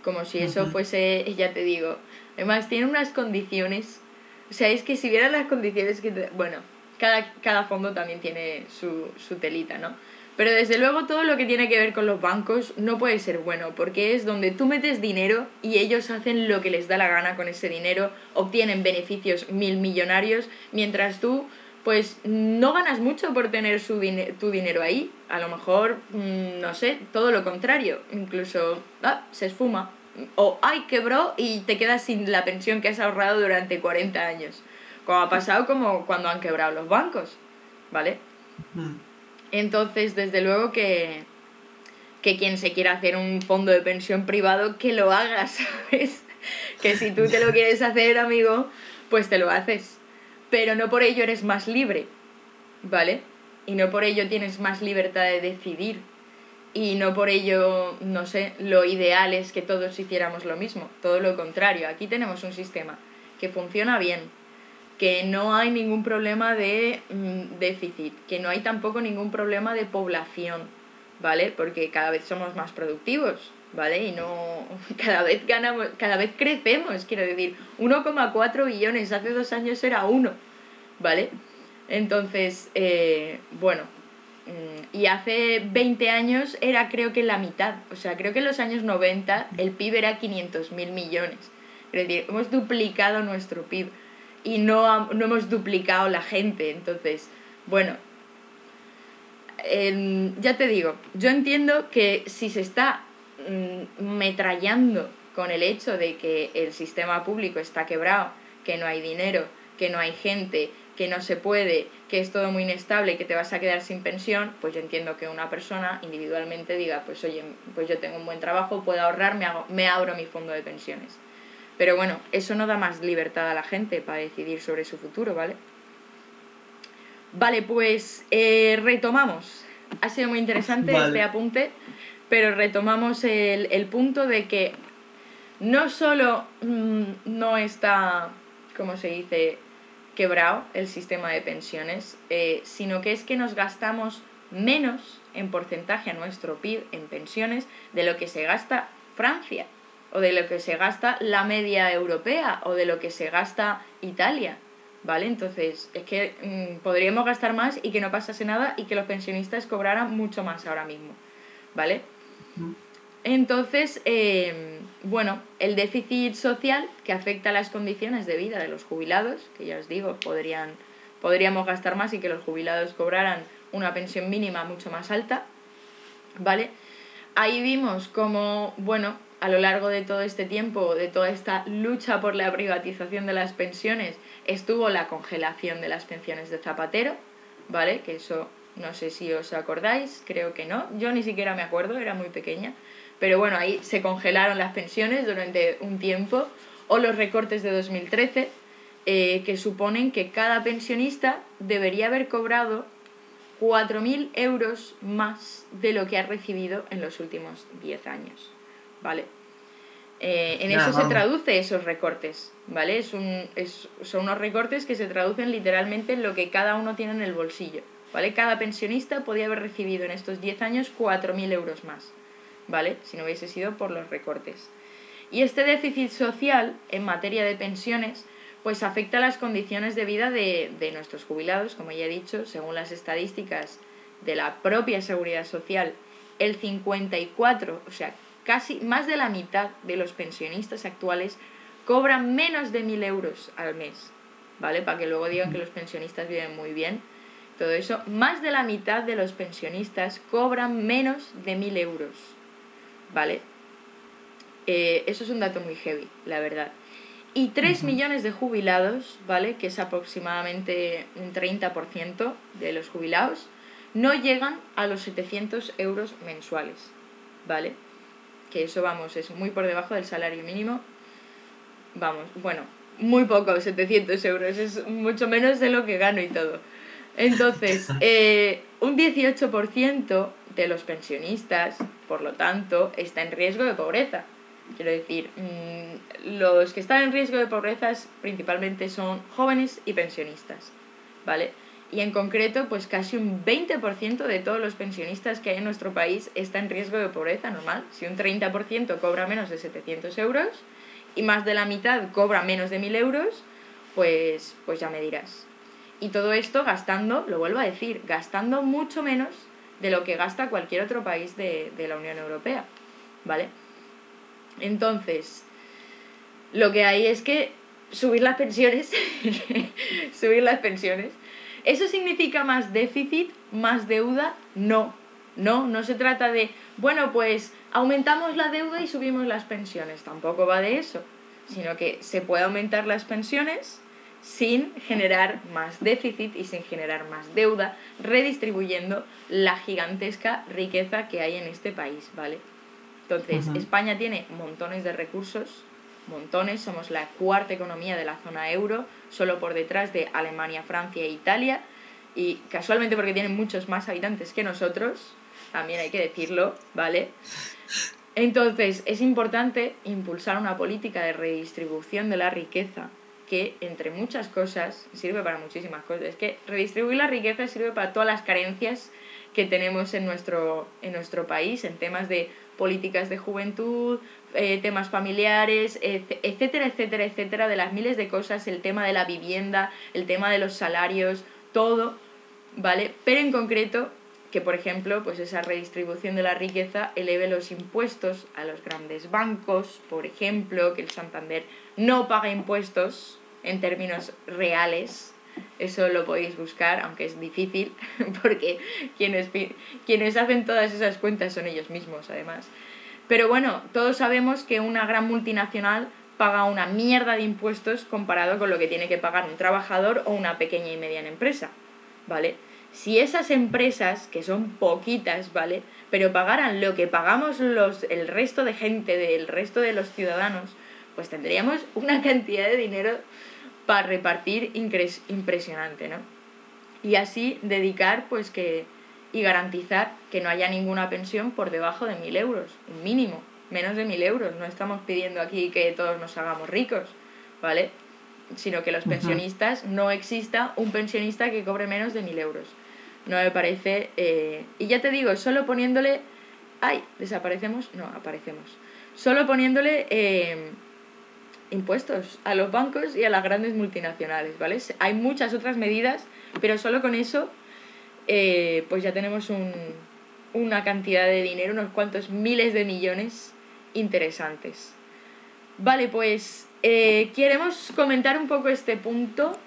Como si eso fuese, ya te digo, además tiene unas condiciones. O sea, es que si vieran las condiciones que... Bueno, cada fondo también tiene su telita, ¿no? Pero desde luego todo lo que tiene que ver con los bancos no puede ser bueno, porque es donde tú metes dinero y ellos hacen lo que les da la gana con ese dinero, obtienen beneficios millonarios, mientras tú, pues, no ganas mucho por tener tu dinero ahí. A lo mejor, no sé, todo lo contrario. Incluso, se esfuma. O, ay, quebró y te quedas sin la pensión que has ahorrado durante 40 años. Como ha pasado como cuando han quebrado los bancos, ¿vale? Entonces, desde luego que quien se quiera hacer un fondo de pensión privado, que lo haga, ¿sabes? Que si tú te lo quieres hacer, amigo, pues te lo haces. Pero no por ello eres más libre, ¿vale? Y no por ello tienes más libertad de decidir. Y no por ello, no sé, lo ideal es que todos hiciéramos lo mismo. Todo lo contrario, aquí tenemos un sistema que funciona bien, que no hay ningún problema de déficit, que no hay tampoco ningún problema de población, ¿vale? Porque cada vez somos más productivos, ¿vale? Y no, cada vez ganamos, cada vez crecemos, quiero decir, 1,4 billones, hace 2 años era 1, ¿vale? Entonces, bueno, y hace 20 años era, creo que la mitad, o sea, creo que en los años 90 el PIB era 500.000 millones, es decir, hemos duplicado nuestro PIB y no hemos duplicado la gente. Entonces, bueno, ya te digo, yo entiendo que si se está metrallando con el hecho de que el sistema público está quebrado, que no hay dinero, que no hay gente, que no se puede, que es todo muy inestable y que te vas a quedar sin pensión, pues yo entiendo que una persona individualmente diga, pues oye, pues yo tengo un buen trabajo, puedo ahorrar, me abro mi fondo de pensiones. Pero bueno, eso no da más libertad a la gente para decidir sobre su futuro, ¿vale? Vale, pues retomamos. Ha sido muy interesante este apunte, pero retomamos el punto de que no solo no está, ¿cómo se dice?, quebrado el sistema de pensiones, sino que es que nos gastamos menos en porcentaje a nuestro PIB en pensiones de lo que se gasta Francia, o de lo que se gasta la media europea, o de lo que se gasta Italia, ¿vale? Entonces, es que podríamos gastar más y que no pasase nada y que los pensionistas cobraran mucho más ahora mismo, ¿vale? Entonces, bueno, el déficit social que afecta a las condiciones de vida de los jubilados, que ya os digo, podríamos gastar más y que los jubilados cobraran una pensión mínima mucho más alta, ¿vale? Ahí vimos cómo, bueno, a lo largo de todo este tiempo, de toda esta lucha por la privatización de las pensiones, estuvo la congelación de las pensiones de Zapatero, ¿vale? Que eso, no sé si os acordáis, creo que no, yo ni siquiera me acuerdo, era muy pequeña, pero bueno, ahí se congelaron las pensiones durante un tiempo, o los recortes de 2013, que suponen que cada pensionista debería haber cobrado 4.000 euros más de lo que ha recibido en los últimos 10 años, ¿vale? En eso se traduce esos recortes, ¿vale? Son unos recortes que se traducen literalmente en lo que cada uno tiene en el bolsillo, ¿vale? Cada pensionista podía haber recibido en estos 10 años 4.000 euros más, ¿vale? Si no hubiese sido por los recortes. Y este déficit social en materia de pensiones pues afecta las condiciones de vida de nuestros jubilados, como ya he dicho, según las estadísticas de la propia Seguridad Social, el 54, o sea, casi más de la mitad de los pensionistas actuales cobran menos de 1.000 euros al mes, ¿vale? Para que luego digan que los pensionistas viven muy bien. Todo eso, más de la mitad de los pensionistas cobran menos de 1.000 euros, ¿vale? Eso es un dato muy heavy, la verdad. Y 3 millones de jubilados, ¿vale? Que es aproximadamente un 30% de los jubilados, no llegan a los 700 euros mensuales, ¿vale? Que eso, vamos, es muy por debajo del salario mínimo. Vamos, bueno, muy poco, 700 euros, es mucho menos de lo que gano y todo. Entonces, un 18% de los pensionistas, por lo tanto, está en riesgo de pobreza. Quiero decir, los que están en riesgo de pobreza principalmente son jóvenes y pensionistas, ¿vale? Y en concreto, pues casi un 20% de todos los pensionistas que hay en nuestro país está en riesgo de pobreza normal. Si un 30% cobra menos de 700 euros y más de la mitad cobra menos de 1.000 euros, pues ya me dirás. Y todo esto gastando, lo vuelvo a decir, gastando mucho menos de lo que gasta cualquier otro país de la Unión Europea, ¿vale? Entonces, lo que hay es que subir las pensiones, subir las pensiones. ¿Eso significa más déficit, más deuda? No se trata de, bueno, pues aumentamos la deuda y subimos las pensiones, tampoco va de eso, sino que se puede aumentar las pensiones sin generar más déficit y sin generar más deuda, redistribuyendo la gigantesca riqueza que hay en este país, ¿vale? Entonces, España tiene montones de recursos, montones, somos la cuarta economía de la zona euro, solo por detrás de Alemania, Francia e Italia, y casualmente porque tienen muchos más habitantes que nosotros, también hay que decirlo, ¿vale? Entonces, es importante impulsar una política de redistribución de la riqueza que, entre muchas cosas, sirve para muchísimas cosas. Es que redistribuir la riqueza sirve para todas las carencias que tenemos en nuestro país, en temas de políticas de juventud, temas familiares, etcétera, etcétera, etcétera, de las miles de cosas, el tema de la vivienda, el tema de los salarios, todo, ¿vale? Pero en concreto, que por ejemplo, pues esa redistribución de la riqueza eleve los impuestos a los grandes bancos, por ejemplo, que el Santander no paga impuestos en términos reales. Eso lo podéis buscar, aunque es difícil, porque quienes hacen todas esas cuentas son ellos mismos, además. Pero bueno, todos sabemos que una gran multinacional paga una mierda de impuestos comparado con lo que tiene que pagar un trabajador o una pequeña y mediana empresa, ¿vale? Si esas empresas, que son poquitas, ¿vale?, pero pagaran lo que pagamos el resto de gente, del resto de los ciudadanos, pues tendríamos una cantidad de dinero para repartir impresionante, ¿no? Y así dedicar, pues y garantizar que no haya ninguna pensión por debajo de 1.000 euros, un mínimo, menos de 1.000 euros. No estamos pidiendo aquí que todos nos hagamos ricos, ¿vale? Sino que los pensionistas, no exista un pensionista que cobre menos de 1.000 euros. No me parece... y ya te digo, solo poniéndole... ¡Ay! ¿Desaparecemos? No, aparecemos. Solo poniéndole impuestos a los bancos y a las grandes multinacionales, ¿vale? Hay muchas otras medidas, pero solo con eso pues ya tenemos una cantidad de dinero, unos cuantos miles de millones interesantes. Vale, pues ¿queremos comentar un poco este punto,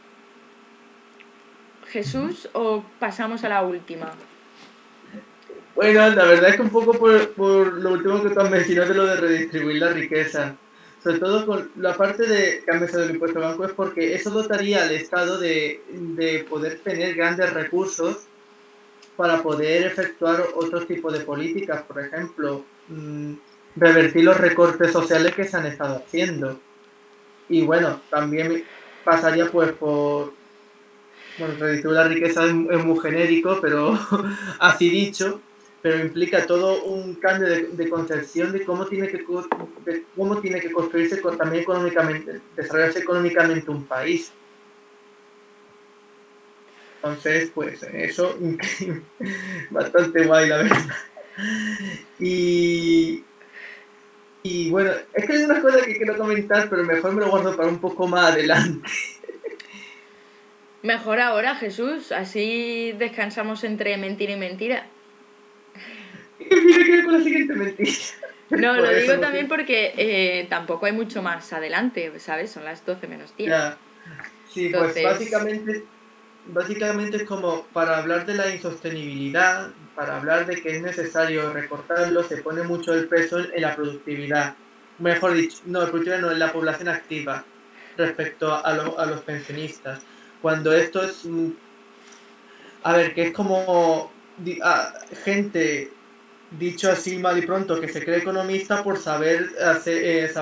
Jesús, o pasamos a la última? Bueno, la verdad es que un poco por lo último que tú has mencionado de lo de redistribuir la riqueza, sobre todo con la parte de que han mencionado el impuesto al banco, es porque eso dotaría al Estado de poder tener grandes recursos para poder efectuar otro tipo de políticas, por ejemplo, revertir los recortes sociales que se han estado haciendo. Y bueno, también pasaría pues por... Bueno, redistribuir la riqueza es muy genérico, pero así dicho, pero implica todo un cambio de concepción de cómo tiene que construirse también económicamente, desarrollarse económicamente un país. Entonces, pues eso, bastante guay, la verdad. Y bueno, es que hay unas cosas que quiero comentar, pero mejor me lo guardo para un poco más adelante. Mejor ahora, Jesús, así descansamos entre mentira y mentira. ¿Qué tiene que ver con la siguiente mentira? No, lo digo también porque tampoco hay mucho más adelante, ¿sabes? Son las 12 menos 10. Ya. Sí, pues Entonces, básicamente es como para hablar de la insostenibilidad, para hablar de que es necesario recortarlo, se pone mucho el peso en la productividad. Mejor dicho, no, la productividad no, en la población activa respecto a los pensionistas. Cuando esto es, a ver, que es como gente, dicho así mal y pronto, que se cree economista por saber hacer,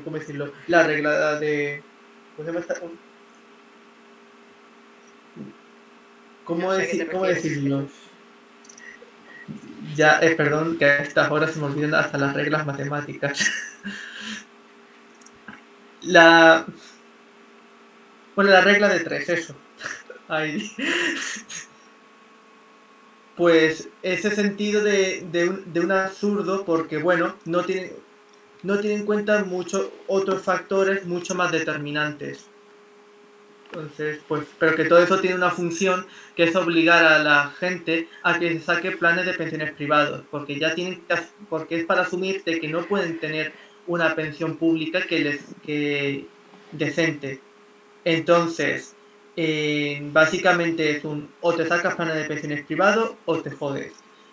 ¿cómo decirlo? La regla de... ¿Cómo se llama esta? no sé a qué te ¿Cómo refieres, decirlo? Jesús. Ya, perdón, que a estas horas se me olvidan hasta las reglas matemáticas. La... Bueno, la regla de tres, eso. Ahí. Pues ese sentido de un absurdo porque, bueno, no tiene en cuenta muchos otros factores mucho más determinantes. Entonces, pues, pero que todo eso tiene una función que es obligar a la gente a que se saque planes de pensiones privados, porque ya tienen porque es para asumir de que no pueden tener una pensión pública que decente. Entonces, básicamente es o te sacas planes de pensiones privados o te jodes.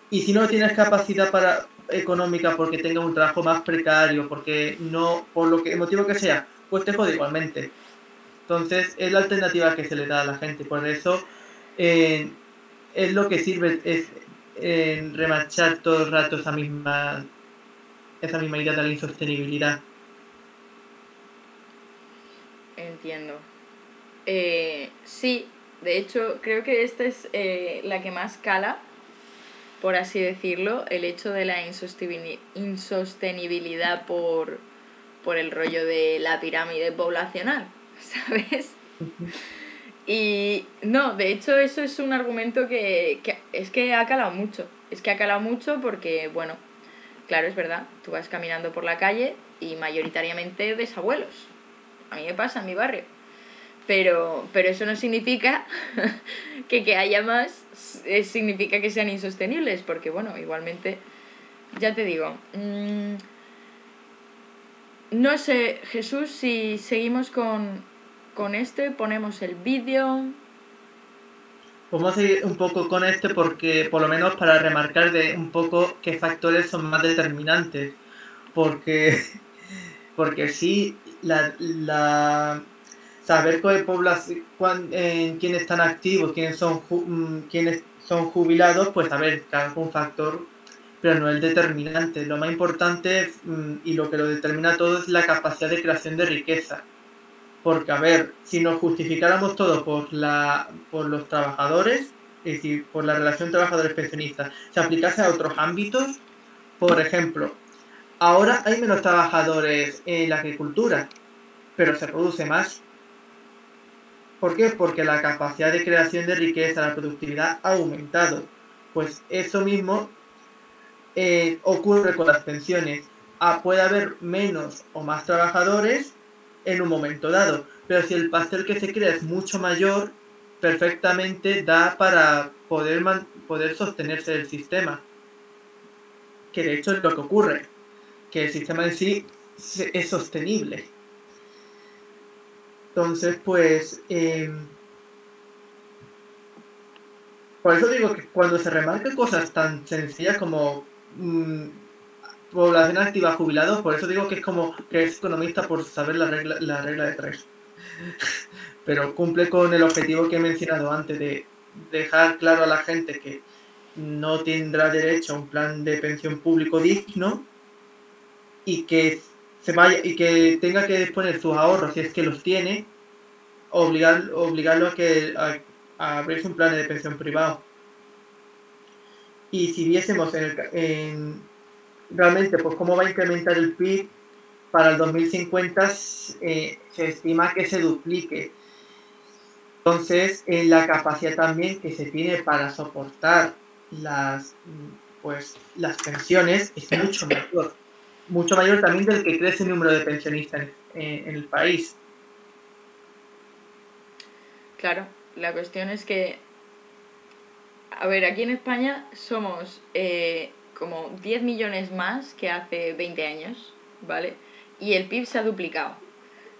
Y si no tienes capacidad económica porque tengas un trabajo más precario, porque no, por lo que el motivo que sea, pues te jodes igualmente. Entonces, es la alternativa que se le da a la gente. Por eso, eh, es lo que sirve, es remachar todo el rato esa misma idea de la insostenibilidad. Entiendo. Sí, de hecho, creo que esta es la que más cala, por así decirlo, el hecho de la insostenibilidad por el rollo de la pirámide poblacional, ¿sabes? Y no, de hecho eso es un argumento que es que ha calado mucho. Es que ha calado mucho porque, bueno, claro, es verdad, tú vas caminando por la calle y mayoritariamente ves abuelos. A mí me pasa en mi barrio. Pero eso no significa que haya más, significa que sean insostenibles, porque bueno, igualmente, ya te digo, no sé, Jesús, si seguimos con este, ponemos el vídeo. Vamos a seguir un poco con este porque, por lo menos para remarcar de un poco qué factores son más determinantes. Porque, porque sí, saber cuál población, quiénes están activos, quiénes son jubilados, pues a ver, cada un factor, pero no el determinante. Lo más importante y lo que lo determina todo es la capacidad de creación de riqueza. Porque, a ver, si nos justificáramos todo por los trabajadores, es decir, por la relación trabajadores-pensionistas, se aplicase a otros ámbitos, por ejemplo, ahora hay menos trabajadores en la agricultura, pero se produce más. ¿Por qué? Porque la capacidad de creación de riqueza, la productividad ha aumentado. Pues eso mismo ocurre con las pensiones. Puede haber menos o más trabajadores en un momento dado, pero si el pastel que se crea es mucho mayor, perfectamente da para poder sostenerse el sistema, que de hecho es lo que ocurre, que el sistema en sí es sostenible. Entonces, pues, por eso digo que cuando se remarcan cosas tan sencillas como población activa jubilados, por eso digo que es como que es economista por saber la regla de tres. Pero cumple con el objetivo que he mencionado antes de dejar claro a la gente que no tendrá derecho a un plan de pensión público digno y que y que tenga que disponer sus ahorros si es que los tiene, obligarlo a abrirse un plan de pensión privado. Y si viésemos realmente pues cómo va a incrementar el PIB para el 2050, se estima que se duplique. Entonces, la capacidad también que se tiene para soportar las pensiones es mucho mayor también del que crece el número de pensionistas en el país. Claro, la cuestión es que, a ver, aquí en España somos como 10 millones más que hace 20 años, ¿vale? Y el PIB se ha duplicado.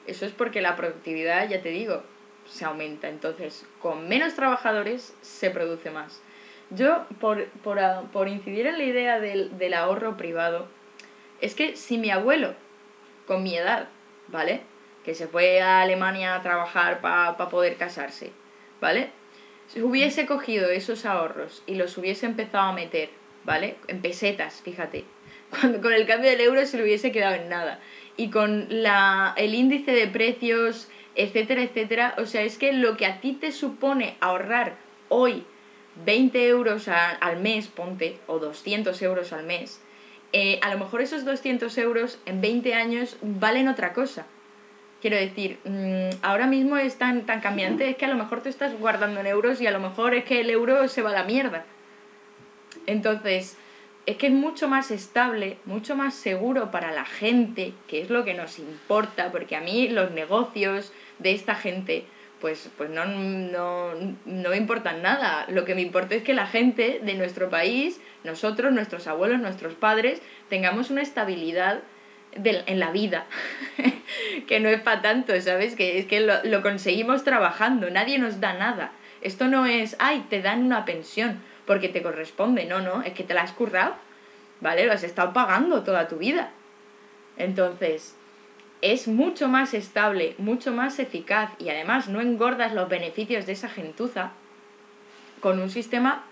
Eso es porque la productividad, ya te digo, se aumenta. Entonces, con menos trabajadores se produce más. Yo, por incidir en la idea del ahorro privado, es que si mi abuelo, con mi edad, ¿vale?, que se fue a Alemania a trabajar para poder casarse, ¿vale?, si hubiese cogido esos ahorros y los hubiese empezado a meter, ¿vale?, en pesetas, fíjate, cuando con el cambio del euro se le hubiese quedado en nada, y con el índice de precios, etcétera, etcétera, o sea, es que lo que a ti te supone ahorrar hoy 20 euros al mes, ponte, o 200 euros al mes, a lo mejor esos 200 euros en 20 años valen otra cosa. Quiero decir, ahora mismo es tan cambiante, es que a lo mejor te estás guardando en euros y a lo mejor es que el euro se va a la mierda. Entonces, es que es mucho más estable, mucho más seguro para la gente, que es lo que nos importa, porque a mí los negocios de esta gente pues no me importan nada. Lo que me importa es que la gente de nuestro país, nosotros, nuestros abuelos, nuestros padres, tengamos una estabilidad en la vida, que no es para tanto, ¿sabes? Que es que lo conseguimos trabajando, nadie nos da nada. Esto no es, ay, te dan una pensión porque te corresponde, no, es que te la has currado, ¿vale? Lo has estado pagando toda tu vida. Entonces, es mucho más estable, mucho más eficaz y además no engordas los beneficios de esa gentuza con un sistema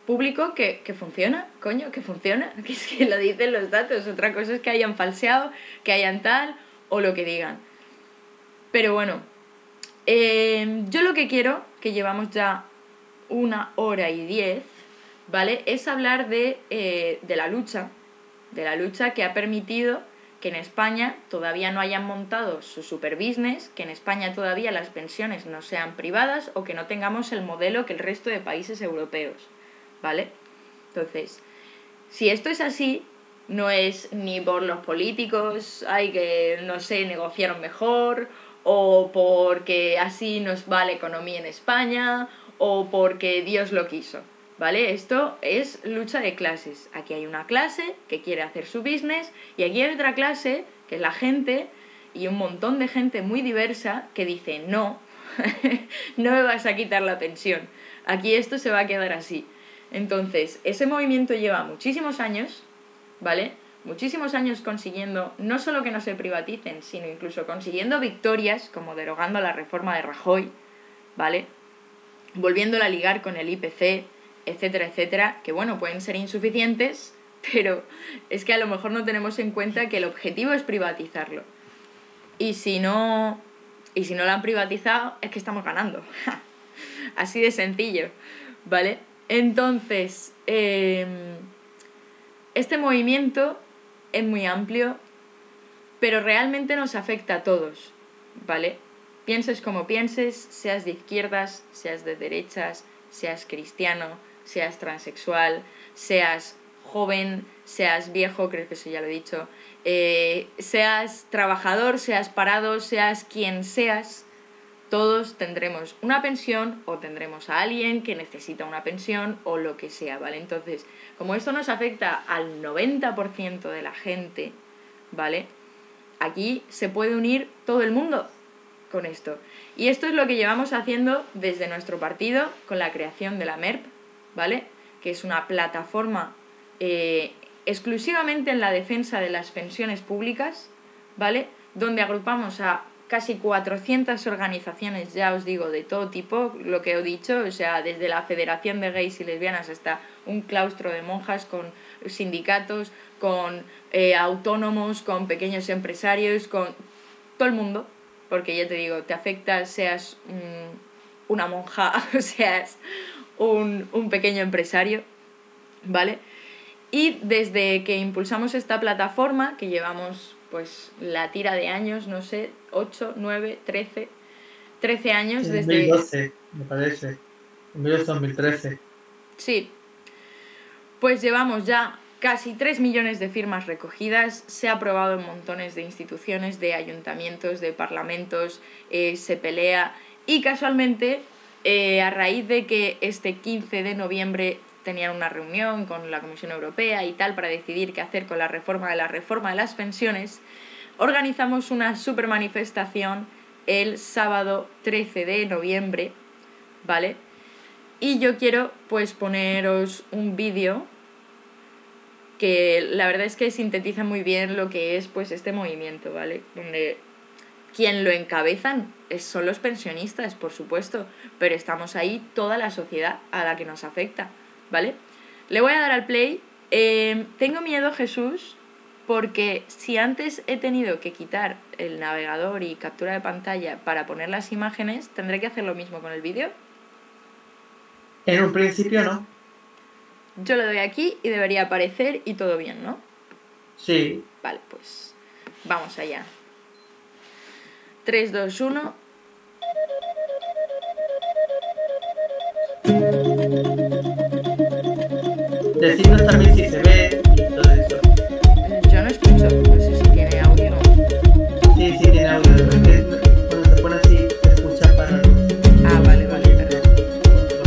público que funciona, coño, que funciona, que es que lo dicen los datos. Otra cosa es que hayan falseado, que hayan tal o lo que digan. Pero bueno, yo lo que quiero, que llevamos ya 1 hora y 10, ¿vale?, es hablar de la lucha que ha permitido que en España todavía no hayan montado su superbusiness, que en España todavía las pensiones no sean privadas o que no tengamos el modelo que el resto de países europeos, ¿vale? Entonces, si esto es así, no es ni por los políticos, hay que, no sé, negociaron mejor, o porque así nos va la economía en España, o porque Dios lo quiso, ¿vale? Esto es lucha de clases. Aquí hay una clase que quiere hacer su business y aquí hay otra clase, que es la gente, y un montón de gente muy diversa que dice, no, no me vas a quitar la pensión, aquí esto se va a quedar así. Entonces, ese movimiento lleva muchísimos años, ¿vale?, muchísimos años consiguiendo no solo que no se privaticen, sino incluso consiguiendo victorias, como derogando la reforma de Rajoy, ¿vale?, volviéndola a ligar con el IPC, etcétera, etcétera, que bueno, pueden ser insuficientes, pero es que a lo mejor no tenemos en cuenta que el objetivo es privatizarlo. Y si no lo han privatizado, es que estamos ganando. Así de sencillo, ¿vale? Entonces, este movimiento es muy amplio, pero realmente nos afecta a todos, ¿vale? Pienses como pienses, seas de izquierdas, seas de derechas, seas cristiano, seas transexual, seas joven, seas viejo, creo que eso ya lo he dicho, seas trabajador, seas parado, seas quien seas, todos tendremos una pensión o tendremos a alguien que necesita una pensión o lo que sea, ¿vale? Entonces, como esto nos afecta al 90% de la gente, ¿vale?, aquí se puede unir todo el mundo con esto. Y esto es lo que llevamos haciendo desde nuestro partido con la creación de la MERP, ¿vale?, que es una plataforma exclusivamente en la defensa de las pensiones públicas, ¿vale?, donde agrupamos a casi 400 organizaciones, ya os digo, de todo tipo, lo que he dicho, o sea, desde la Federación de Gays y Lesbianas hasta un claustro de monjas, con sindicatos, con autónomos, con pequeños empresarios, con todo el mundo, porque ya te digo, te afecta seas una monja o seas un pequeño empresario, ¿vale? Y desde que impulsamos esta plataforma, que llevamos pues la tira de años, no sé, 8, 9, 13 años desde... 2012, me parece. En 2013. Sí. Pues llevamos ya casi 3 millones de firmas recogidas, se ha aprobado en montones de instituciones, de ayuntamientos, de parlamentos, se pelea y casualmente a raíz de que este 15 de noviembre tenían una reunión con la Comisión Europea y tal para decidir qué hacer con la reforma de las pensiones, organizamos una supermanifestación el sábado 13 de noviembre, ¿vale? Y yo quiero pues poneros un vídeo que la verdad es que sintetiza muy bien lo que es pues este movimiento, ¿vale? Donde quien lo encabezan son los pensionistas, por supuesto, pero estamos ahí toda la sociedad a la que nos afecta, ¿vale? Le voy a dar al play. Tengo miedo, Jesús, porque si antes he tenido que quitar el navegador y captura de pantalla para poner las imágenes, ¿tendré que hacer lo mismo con el vídeo? En un principio no. Yo le doy aquí y debería aparecer y todo bien, ¿no? Sí. Vale, pues vamos allá. 3, 2, 1... Decidnos también si se ve y todo eso. Yo no escucho, no sé si tiene audio. Sí, tiene audio. Cuando se pone así, se escucha para... Ah, vale, perdón.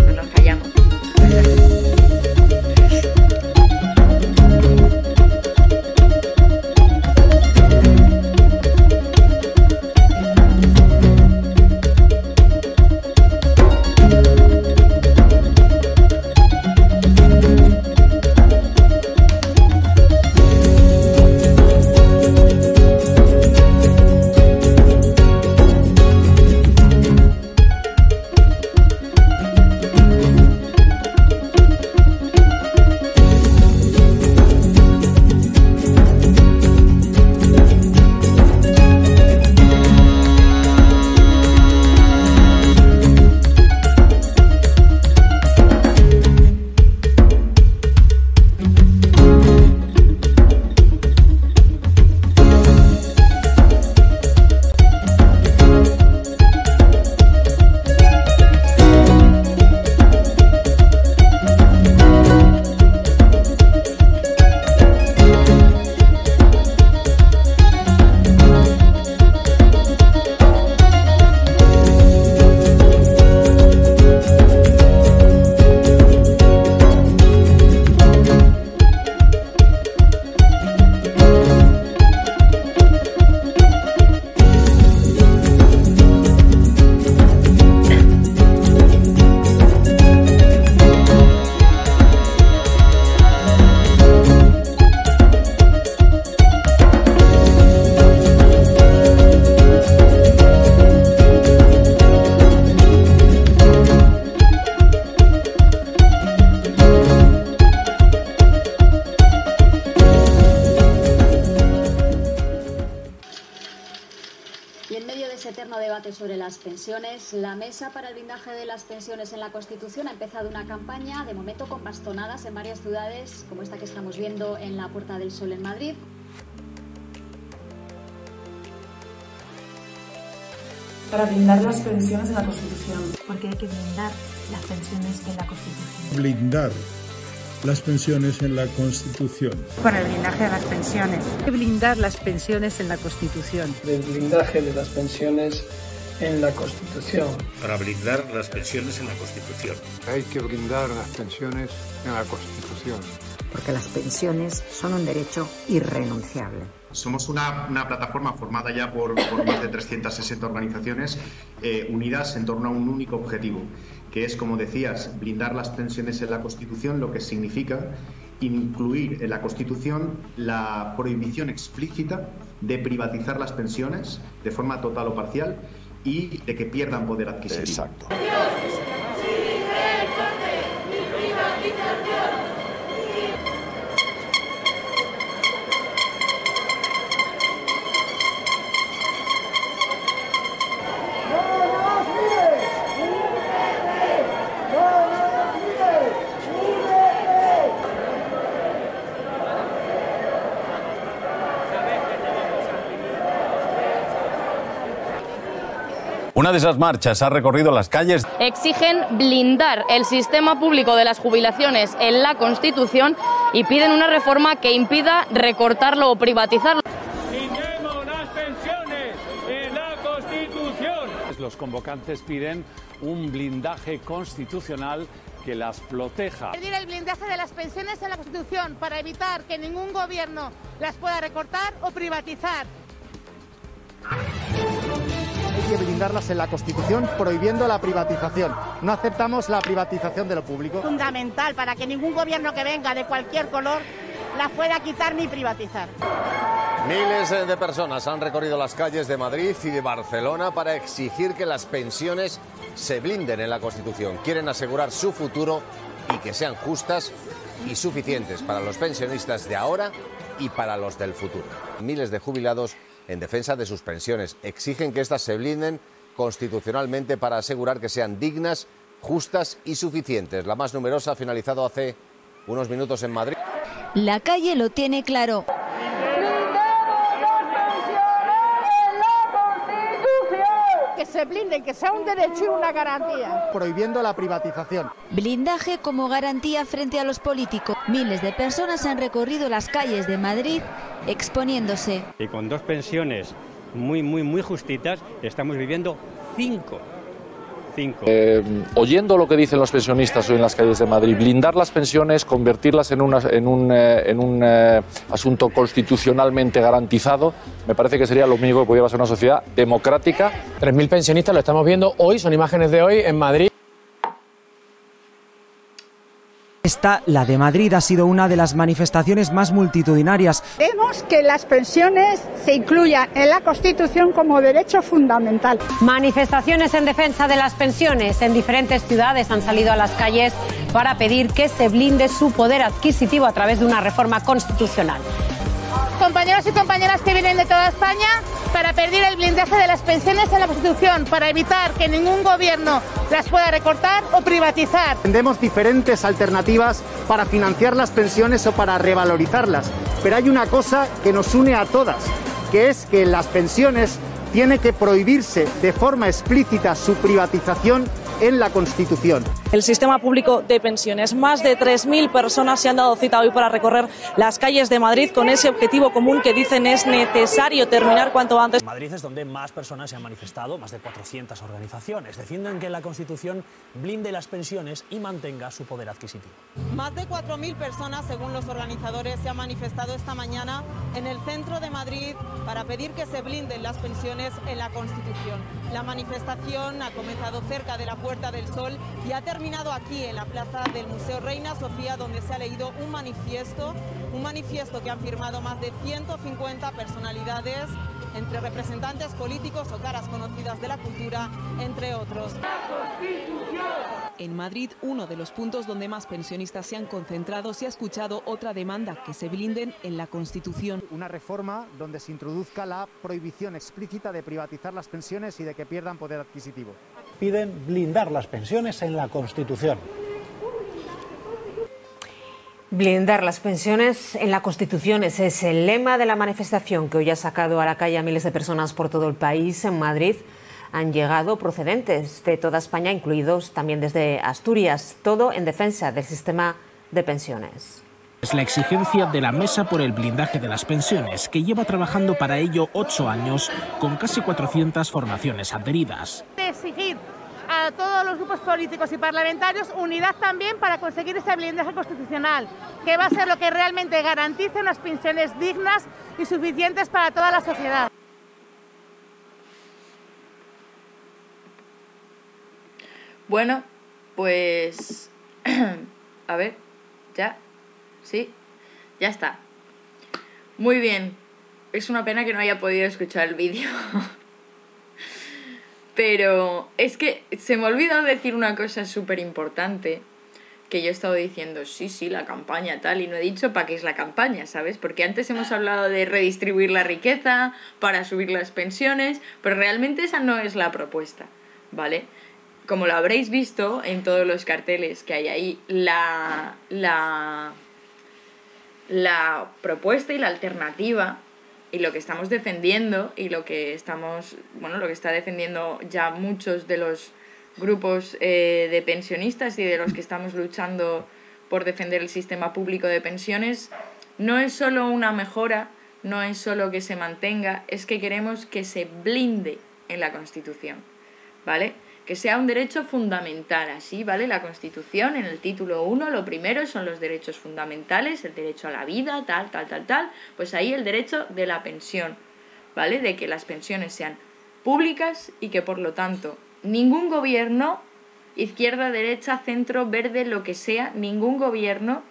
Pues nos callamos. Sobre las pensiones, la Mesa para el Blindaje de las Pensiones en la Constitución ha empezado una campaña, de momento con bastonadas en varias ciudades, como esta que estamos viendo en la Puerta del Sol en Madrid. Para blindar las pensiones en la Constitución. Porque hay que blindar las pensiones en la Constitución. Blindar las pensiones en la Constitución. Para el blindaje de las pensiones. Hay que blindar las pensiones en la Constitución. Del blindaje de las pensiones en la Constitución. Para blindar las pensiones en la Constitución. Hay que blindar las pensiones en la Constitución. Porque las pensiones son un derecho irrenunciable. Somos una plataforma formada ya por más de 360 organizaciones unidas en torno a un único objetivo, que es, como decías, blindar las pensiones en la Constitución, lo que significa incluir en la Constitución la prohibición explícita de privatizar las pensiones de forma total o parcial y de que pierdan poder adquisitivo. Exacto. Una de esas marchas ha recorrido las calles. Exigen blindar el sistema público de las jubilaciones en la Constitución y piden una reforma que impida recortarlo o privatizarlo. Blindemos las pensiones en la Constitución. Los convocantes piden un blindaje constitucional que las proteja. Pedir el blindaje de las pensiones en la Constitución para evitar que ningún gobierno las pueda recortar o privatizar. que blindarlas en la Constitución prohibiendo la privatización. No aceptamos la privatización de lo público. Fundamental para que ningún gobierno que venga de cualquier color la pueda quitar ni privatizar. Miles de personas han recorrido las calles de Madrid y de Barcelona para exigir que las pensiones se blinden en la Constitución. Quieren asegurar su futuro y que sean justas y suficientes para los pensionistas de ahora y para los del futuro. Miles de jubilados en defensa de sus pensiones exigen que éstas se blinden constitucionalmente para asegurar que sean dignas, justas y suficientes. La más numerosa ha finalizado hace unos minutos en Madrid. La calle lo tiene claro. Que se blinden, que sea un derecho y una garantía. Prohibiendo la privatización. Blindaje como garantía frente a los políticos. Miles de personas han recorrido las calles de Madrid exponiéndose. Y con 2 pensiones muy justitas, estamos viviendo 5. Oyendo lo que dicen los pensionistas hoy en las calles de Madrid, blindar las pensiones, convertirlas en un asunto constitucionalmente garantizado, me parece que sería lo único que podría ser una sociedad democrática. 3.000 pensionistas, lo estamos viendo hoy, son imágenes de hoy en Madrid. Esta, la de Madrid, ha sido una de las manifestaciones más multitudinarias. Queremos que las pensiones se incluyan en la Constitución como derecho fundamental. Manifestaciones en defensa de las pensiones en diferentes ciudades han salido a las calles para pedir que se blinde su poder adquisitivo a través de una reforma constitucional. Compañeros y compañeras que vienen de toda España para pedir el blindaje de las pensiones en la Constitución, para evitar que ningún gobierno las pueda recortar o privatizar. Tendemos diferentes alternativas para financiar las pensiones o para revalorizarlas, pero hay una cosa que nos une a todas, que es que en las pensiones tiene que prohibirse de forma explícita su privatización en la Constitución. El sistema público de pensiones. Más de 3.000 personas se han dado cita hoy para recorrer las calles de Madrid con ese objetivo común que dicen es necesario terminar cuanto antes. Madrid es donde más personas se han manifestado, más de 400 organizaciones. Defienden que la Constitución blinde las pensiones y mantenga su poder adquisitivo. Más de 4.000 personas, según los organizadores, se han manifestado esta mañana en el centro de Madrid para pedir que se blinden las pensiones en la Constitución. La manifestación ha comenzado cerca de la Puerta del Sol y ha terminado aquí en la plaza del Museo Reina Sofía, donde se ha leído un manifiesto que han firmado más de 150 personalidades, entre representantes políticos o caras conocidas de la cultura, entre otros. En Madrid, uno de los puntos donde más pensionistas se han concentrado, se ha escuchado otra demanda: que se blinden en la Constitución. Una reforma donde se introduzca la prohibición explícita de privatizar las pensiones y de que pierdan poder adquisitivo. Piden blindar las pensiones en la Constitución. Blindar las pensiones en la Constitución, ese es el lema de la manifestación que hoy ha sacado a la calle a miles de personas por todo el país. En Madrid han llegado procedentes de toda España, incluidos también desde Asturias, todo en defensa del sistema de pensiones. Es la exigencia de la Mesa por el Blindaje de las Pensiones, que lleva trabajando para ello 8 años, con casi 400 formaciones adheridas. De exigir a todos los grupos políticos y parlamentarios unidad también para conseguir ese blindaje constitucional, que va a ser lo que realmente garantice unas pensiones dignas y suficientes para toda la sociedad. Bueno, pues a ver, ya, sí, ya está. Muy bien, es una pena que no haya podido escuchar el vídeo. Pero es que se me olvidó decir una cosa súper importante, que yo he estado diciendo, sí, la campaña tal, y no he dicho para qué es la campaña, ¿sabes? Porque antes hemos hablado de redistribuir la riqueza, para subir las pensiones, pero realmente esa no es la propuesta, ¿vale? Como lo habréis visto en todos los carteles que hay ahí, la propuesta y la alternativa y lo que estamos defendiendo y lo que está defendiendo ya muchos de los grupos de pensionistas y de los que estamos luchando por defender el sistema público de pensiones, no es solo una mejora, no es solo que se mantenga, es que queremos que se blinde en la Constitución, ¿vale? Que sea un derecho fundamental, así, ¿vale? La Constitución, en el título 1, lo primero son los derechos fundamentales, el derecho a la vida, tal, pues ahí el derecho de la pensión, ¿vale? De que las pensiones sean públicas y que por lo tanto ningún gobierno, izquierda, derecha, centro, verde, lo que sea, ningún gobierno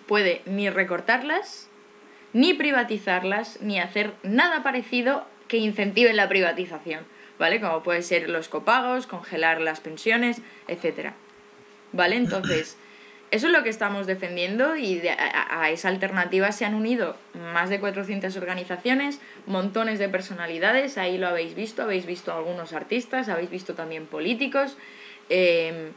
puede ni recortarlas, ni privatizarlas, ni hacer nada parecido que incentive la privatización, ¿vale? Como puede ser los copagos, congelar las pensiones, etcétera, ¿vale? Entonces, eso es lo que estamos defendiendo y a esa alternativa se han unido más de 400 organizaciones, montones de personalidades, ahí lo habéis visto algunos artistas, habéis visto también políticos. De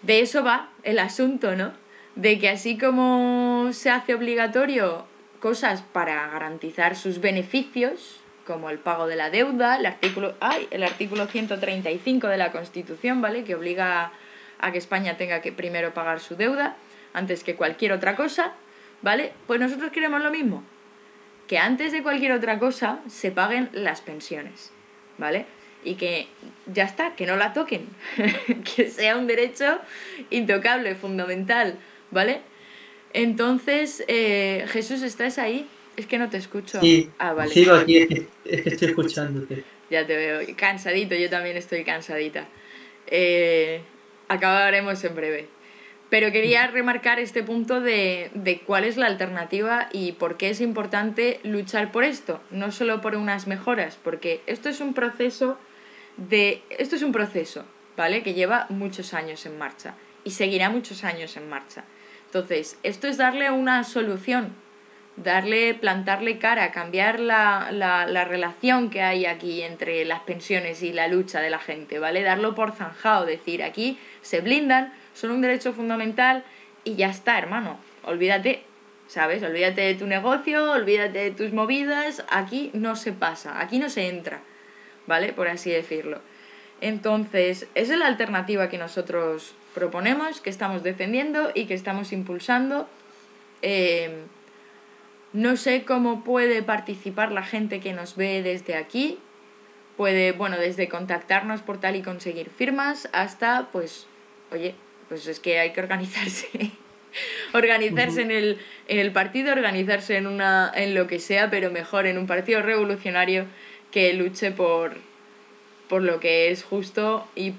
eso va el asunto, ¿no? De que así como se hace obligatorio cosas para garantizar sus beneficios, como el pago de la deuda, el artículo 135 de la Constitución, ¿vale? Que obliga a que España tenga que primero pagar su deuda antes que cualquier otra cosa, ¿vale? Pues nosotros queremos lo mismo, que antes de cualquier otra cosa se paguen las pensiones, ¿vale? Y que ya está, que no la toquen, que sea un derecho intocable, fundamental, ¿vale? Entonces, Jesús, ¿estás ahí? Es que no te escucho. Sí, vale. Sigo aquí, es que estoy escuchándote. Ya te veo, cansadito, yo también estoy cansadita. Acabaremos en breve. Pero quería remarcar este punto de cuál es la alternativa y por qué es importante luchar por esto, no solo por unas mejoras, porque esto es un proceso, ¿vale? Que lleva muchos años en marcha y seguirá muchos años en marcha. Entonces, esto es darle una solución, plantarle cara, cambiar la relación que hay aquí entre las pensiones y la lucha de la gente, ¿vale? Darlo por zanjado, decir, aquí se blindan, son un derecho fundamental y ya está, hermano, olvídate, ¿sabes? Olvídate de tu negocio, olvídate de tus movidas, aquí no se pasa, aquí no se entra, ¿vale? Por así decirlo. Entonces, esa es la alternativa que nosotros proponemos, que estamos defendiendo y que estamos impulsando. No sé cómo puede participar la gente que nos ve desde aquí. Puede, bueno, desde contactarnos por tal y conseguir firmas hasta, pues, oye, pues es que hay que organizarse. Organizarse en el partido, organizarse en lo que sea, pero mejor en un partido revolucionario que luche por lo que es justo y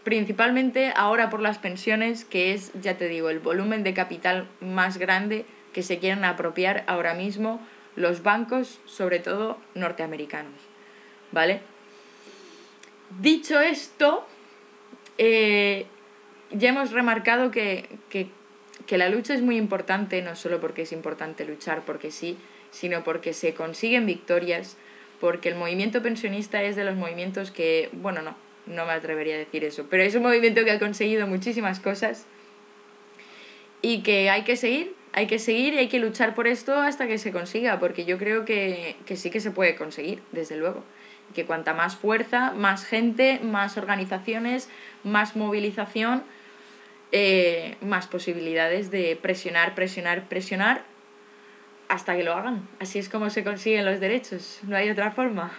principalmente ahora por las pensiones, que es, ya te digo, el volumen de capital más grande que se quieren apropiar ahora mismo los bancos, sobre todo norteamericanos, ¿vale? Dicho esto, ya hemos remarcado que la lucha es muy importante, no solo porque es importante luchar porque sí, sino porque se consiguen victorias, porque el movimiento pensionista es de los movimientos que, bueno, no me atrevería a decir eso, pero es un movimiento que ha conseguido muchísimas cosas y que hay que seguir y hay que luchar por esto hasta que se consiga, porque yo creo que sí que se puede conseguir, desde luego. Que cuanta más fuerza, más gente, más organizaciones, más movilización, más posibilidades de presionar hasta que lo hagan. Así es como se consiguen los derechos, no hay otra forma.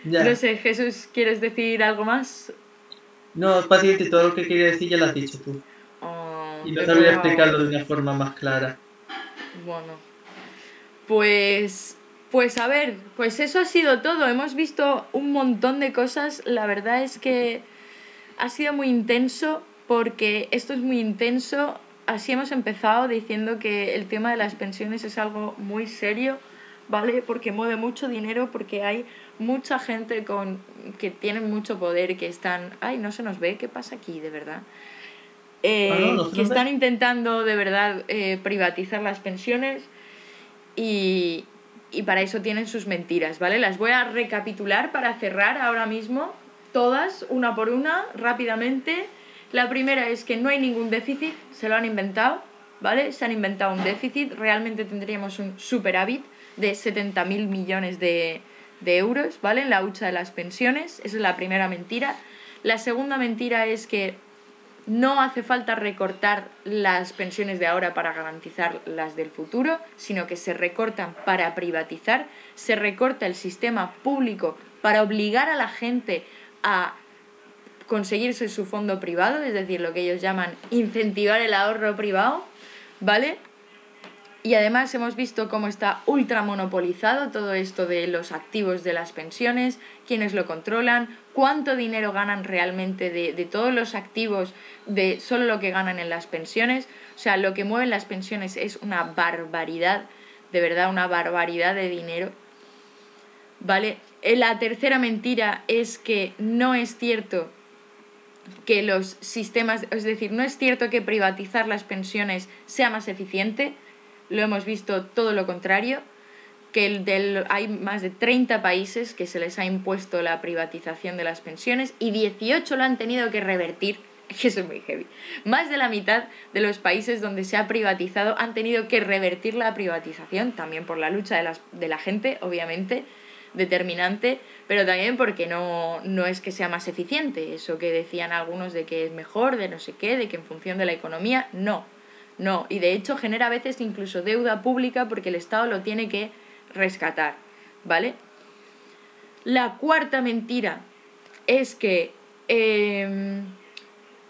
Ya. No sé, Jesús, ¿quieres decir algo más? No, paciente, todo lo que quería decir ya lo has dicho tú. Y no sabría explicarlo de una forma más clara. Bueno, pues a ver, pues eso ha sido todo. Hemos visto un montón de cosas. La verdad es que ha sido muy intenso, porque esto es muy intenso. Así hemos empezado diciendo que el tema de las pensiones es algo muy serio, ¿vale? Porque mueve mucho dinero, porque hay mucha gente que tiene mucho poder, que están... Ay, no se nos ve, ¿qué pasa aquí, de verdad? Que están intentando de verdad privatizar las pensiones y para eso tienen sus mentiras, ¿vale? Las voy a recapitular para cerrar ahora mismo todas, una por una, rápidamente. La primera es que no hay ningún déficit, se lo han inventado, ¿vale? Se han inventado un déficit, realmente tendríamos un superávit de 70.000 millones de euros, ¿vale? En la hucha de las pensiones, esa es la primera mentira. La segunda mentira es que no hace falta recortar las pensiones de ahora para garantizar las del futuro, sino que se recortan para privatizar, se recorta el sistema público para obligar a la gente a conseguirse su fondo privado, es decir, lo que ellos llaman incentivar el ahorro privado, ¿vale? Y además hemos visto cómo está ultramonopolizado todo esto de los activos de las pensiones, quiénes lo controlan, cuánto dinero ganan realmente de todos los activos, de solo lo que ganan en las pensiones. O sea, lo que mueven las pensiones es una barbaridad, de verdad, una barbaridad de dinero. ¿Vale? La tercera mentira es que no es cierto que los sistemas, es decir, no es cierto que privatizar las pensiones sea más eficiente. Lo hemos visto todo lo contrario, que hay más de 30 países que se les ha impuesto la privatización de las pensiones y 18 lo han tenido que revertir, que eso es muy heavy. Más de la mitad de los países donde se ha privatizado han tenido que revertir la privatización, también por la lucha de la gente, obviamente, determinante, pero también porque no es que sea más eficiente, eso que decían algunos de que es mejor, de no sé qué, de que en función de la economía, no, y de hecho genera a veces incluso deuda pública porque el Estado lo tiene que rescatar, ¿vale? La cuarta mentira es que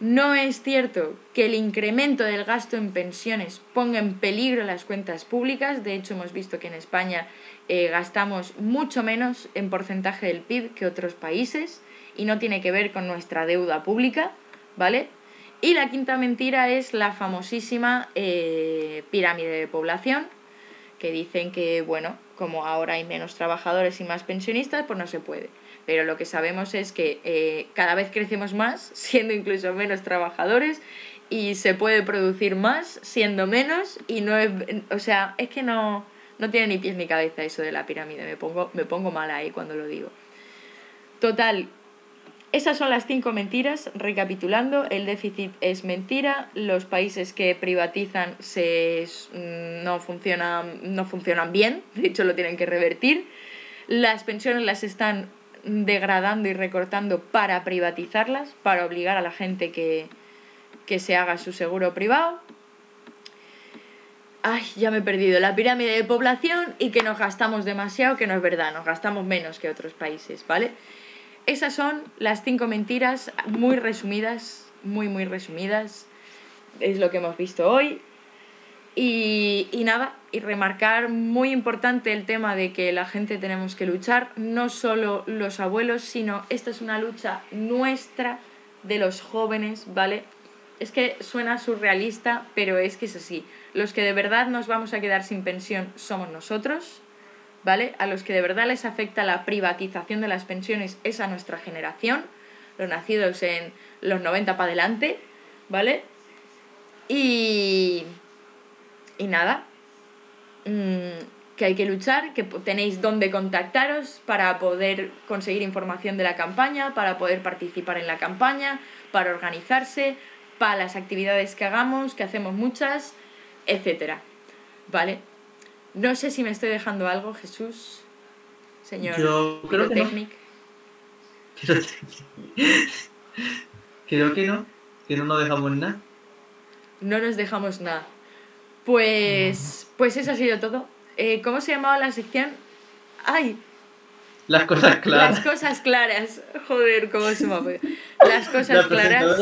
no es cierto que el incremento del gasto en pensiones ponga en peligro las cuentas públicas. De hecho, hemos visto que en España gastamos mucho menos en porcentaje del PIB que otros países y no tiene que ver con nuestra deuda pública, ¿vale? Y la quinta mentira es la famosísima pirámide de población, que dicen que, bueno, como ahora hay menos trabajadores y más pensionistas, pues no se puede. Pero lo que sabemos es que cada vez crecemos más, siendo incluso menos trabajadores, y se puede producir más siendo menos, y no es, o sea, es que no tiene ni pies ni cabeza eso de la pirámide, me pongo mala ahí cuando lo digo. Total, esas son las 5 mentiras. Recapitulando, el déficit es mentira, los países que privatizan no funcionan bien, de hecho lo tienen que revertir, las pensiones las están degradando y recortando para privatizarlas, para obligar a la gente que se haga su seguro privado. Ay, ya me he perdido. La pirámide de población y que nos gastamos demasiado, que no es verdad, nos gastamos menos que otros países, ¿vale? Esas son las 5 mentiras muy resumidas, muy resumidas. Es lo que hemos visto hoy. Y nada, y remarcar muy importante el tema de que la gente tenemos que luchar, no solo los abuelos, sino esta es una lucha nuestra, de los jóvenes, ¿vale? Es que suena surrealista, pero es que es así. Los que de verdad nos vamos a quedar sin pensión somos nosotros, ¿vale? A los que de verdad les afecta la privatización de las pensiones es a nuestra generación, los nacidos en los 90 para adelante, ¿vale? Y nada, que hay que luchar, que tenéis dónde contactaros para poder conseguir información de la campaña, para poder participar en la campaña, para organizarse, para las actividades que hagamos, que hacemos muchas, etcétera, ¿vale? No sé si me estoy dejando algo, Jesús, señor. Yo creo que no. Creo que no nos dejamos nada. No nos dejamos nada. Pues eso ha sido todo. ¿Cómo se llamaba la sección? ¡Ay! Las cosas claras. Las cosas claras. Joder, ¿cómo se llama? Las cosas claras.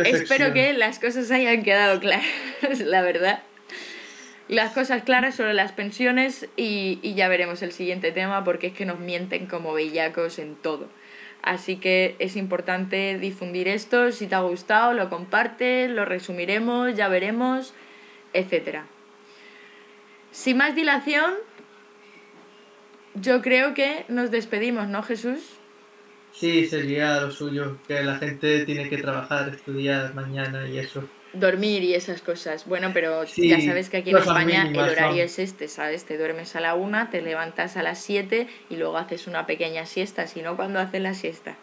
Espero que las cosas hayan quedado claras, la verdad. Las cosas claras sobre las pensiones y ya veremos el siguiente tema porque es que nos mienten como bellacos en todo. Así que es importante difundir esto. Si te ha gustado, lo compartes, lo resumiremos, ya veremos, etcétera. Sin más dilación, yo creo que nos despedimos, ¿no, Jesús? Sí, sería lo suyo, que la gente tiene que trabajar, estudiar mañana y eso. Dormir y esas cosas. Bueno, pero sí, ya sabes que aquí en España el horario es este, ¿sabes? Te duermes a la 1, te levantas a las 7 y luego haces una pequeña siesta, si no, ¿cuándo haces la siesta?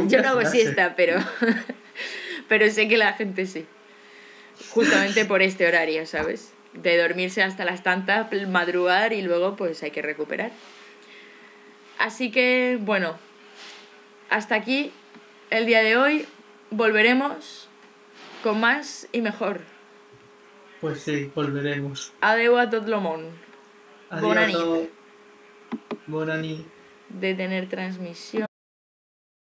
Yo no hago siesta, pero sé que la gente sí. Justamente por este horario, ¿sabes? De dormirse hasta las tantas, madrugar y luego pues hay que recuperar. Así que, bueno, hasta aquí el día de hoy. Volveremos con más y mejor. Pues sí, volveremos. Adeu a tot lo món. Bona nit. Bona nit. Detener transmisión.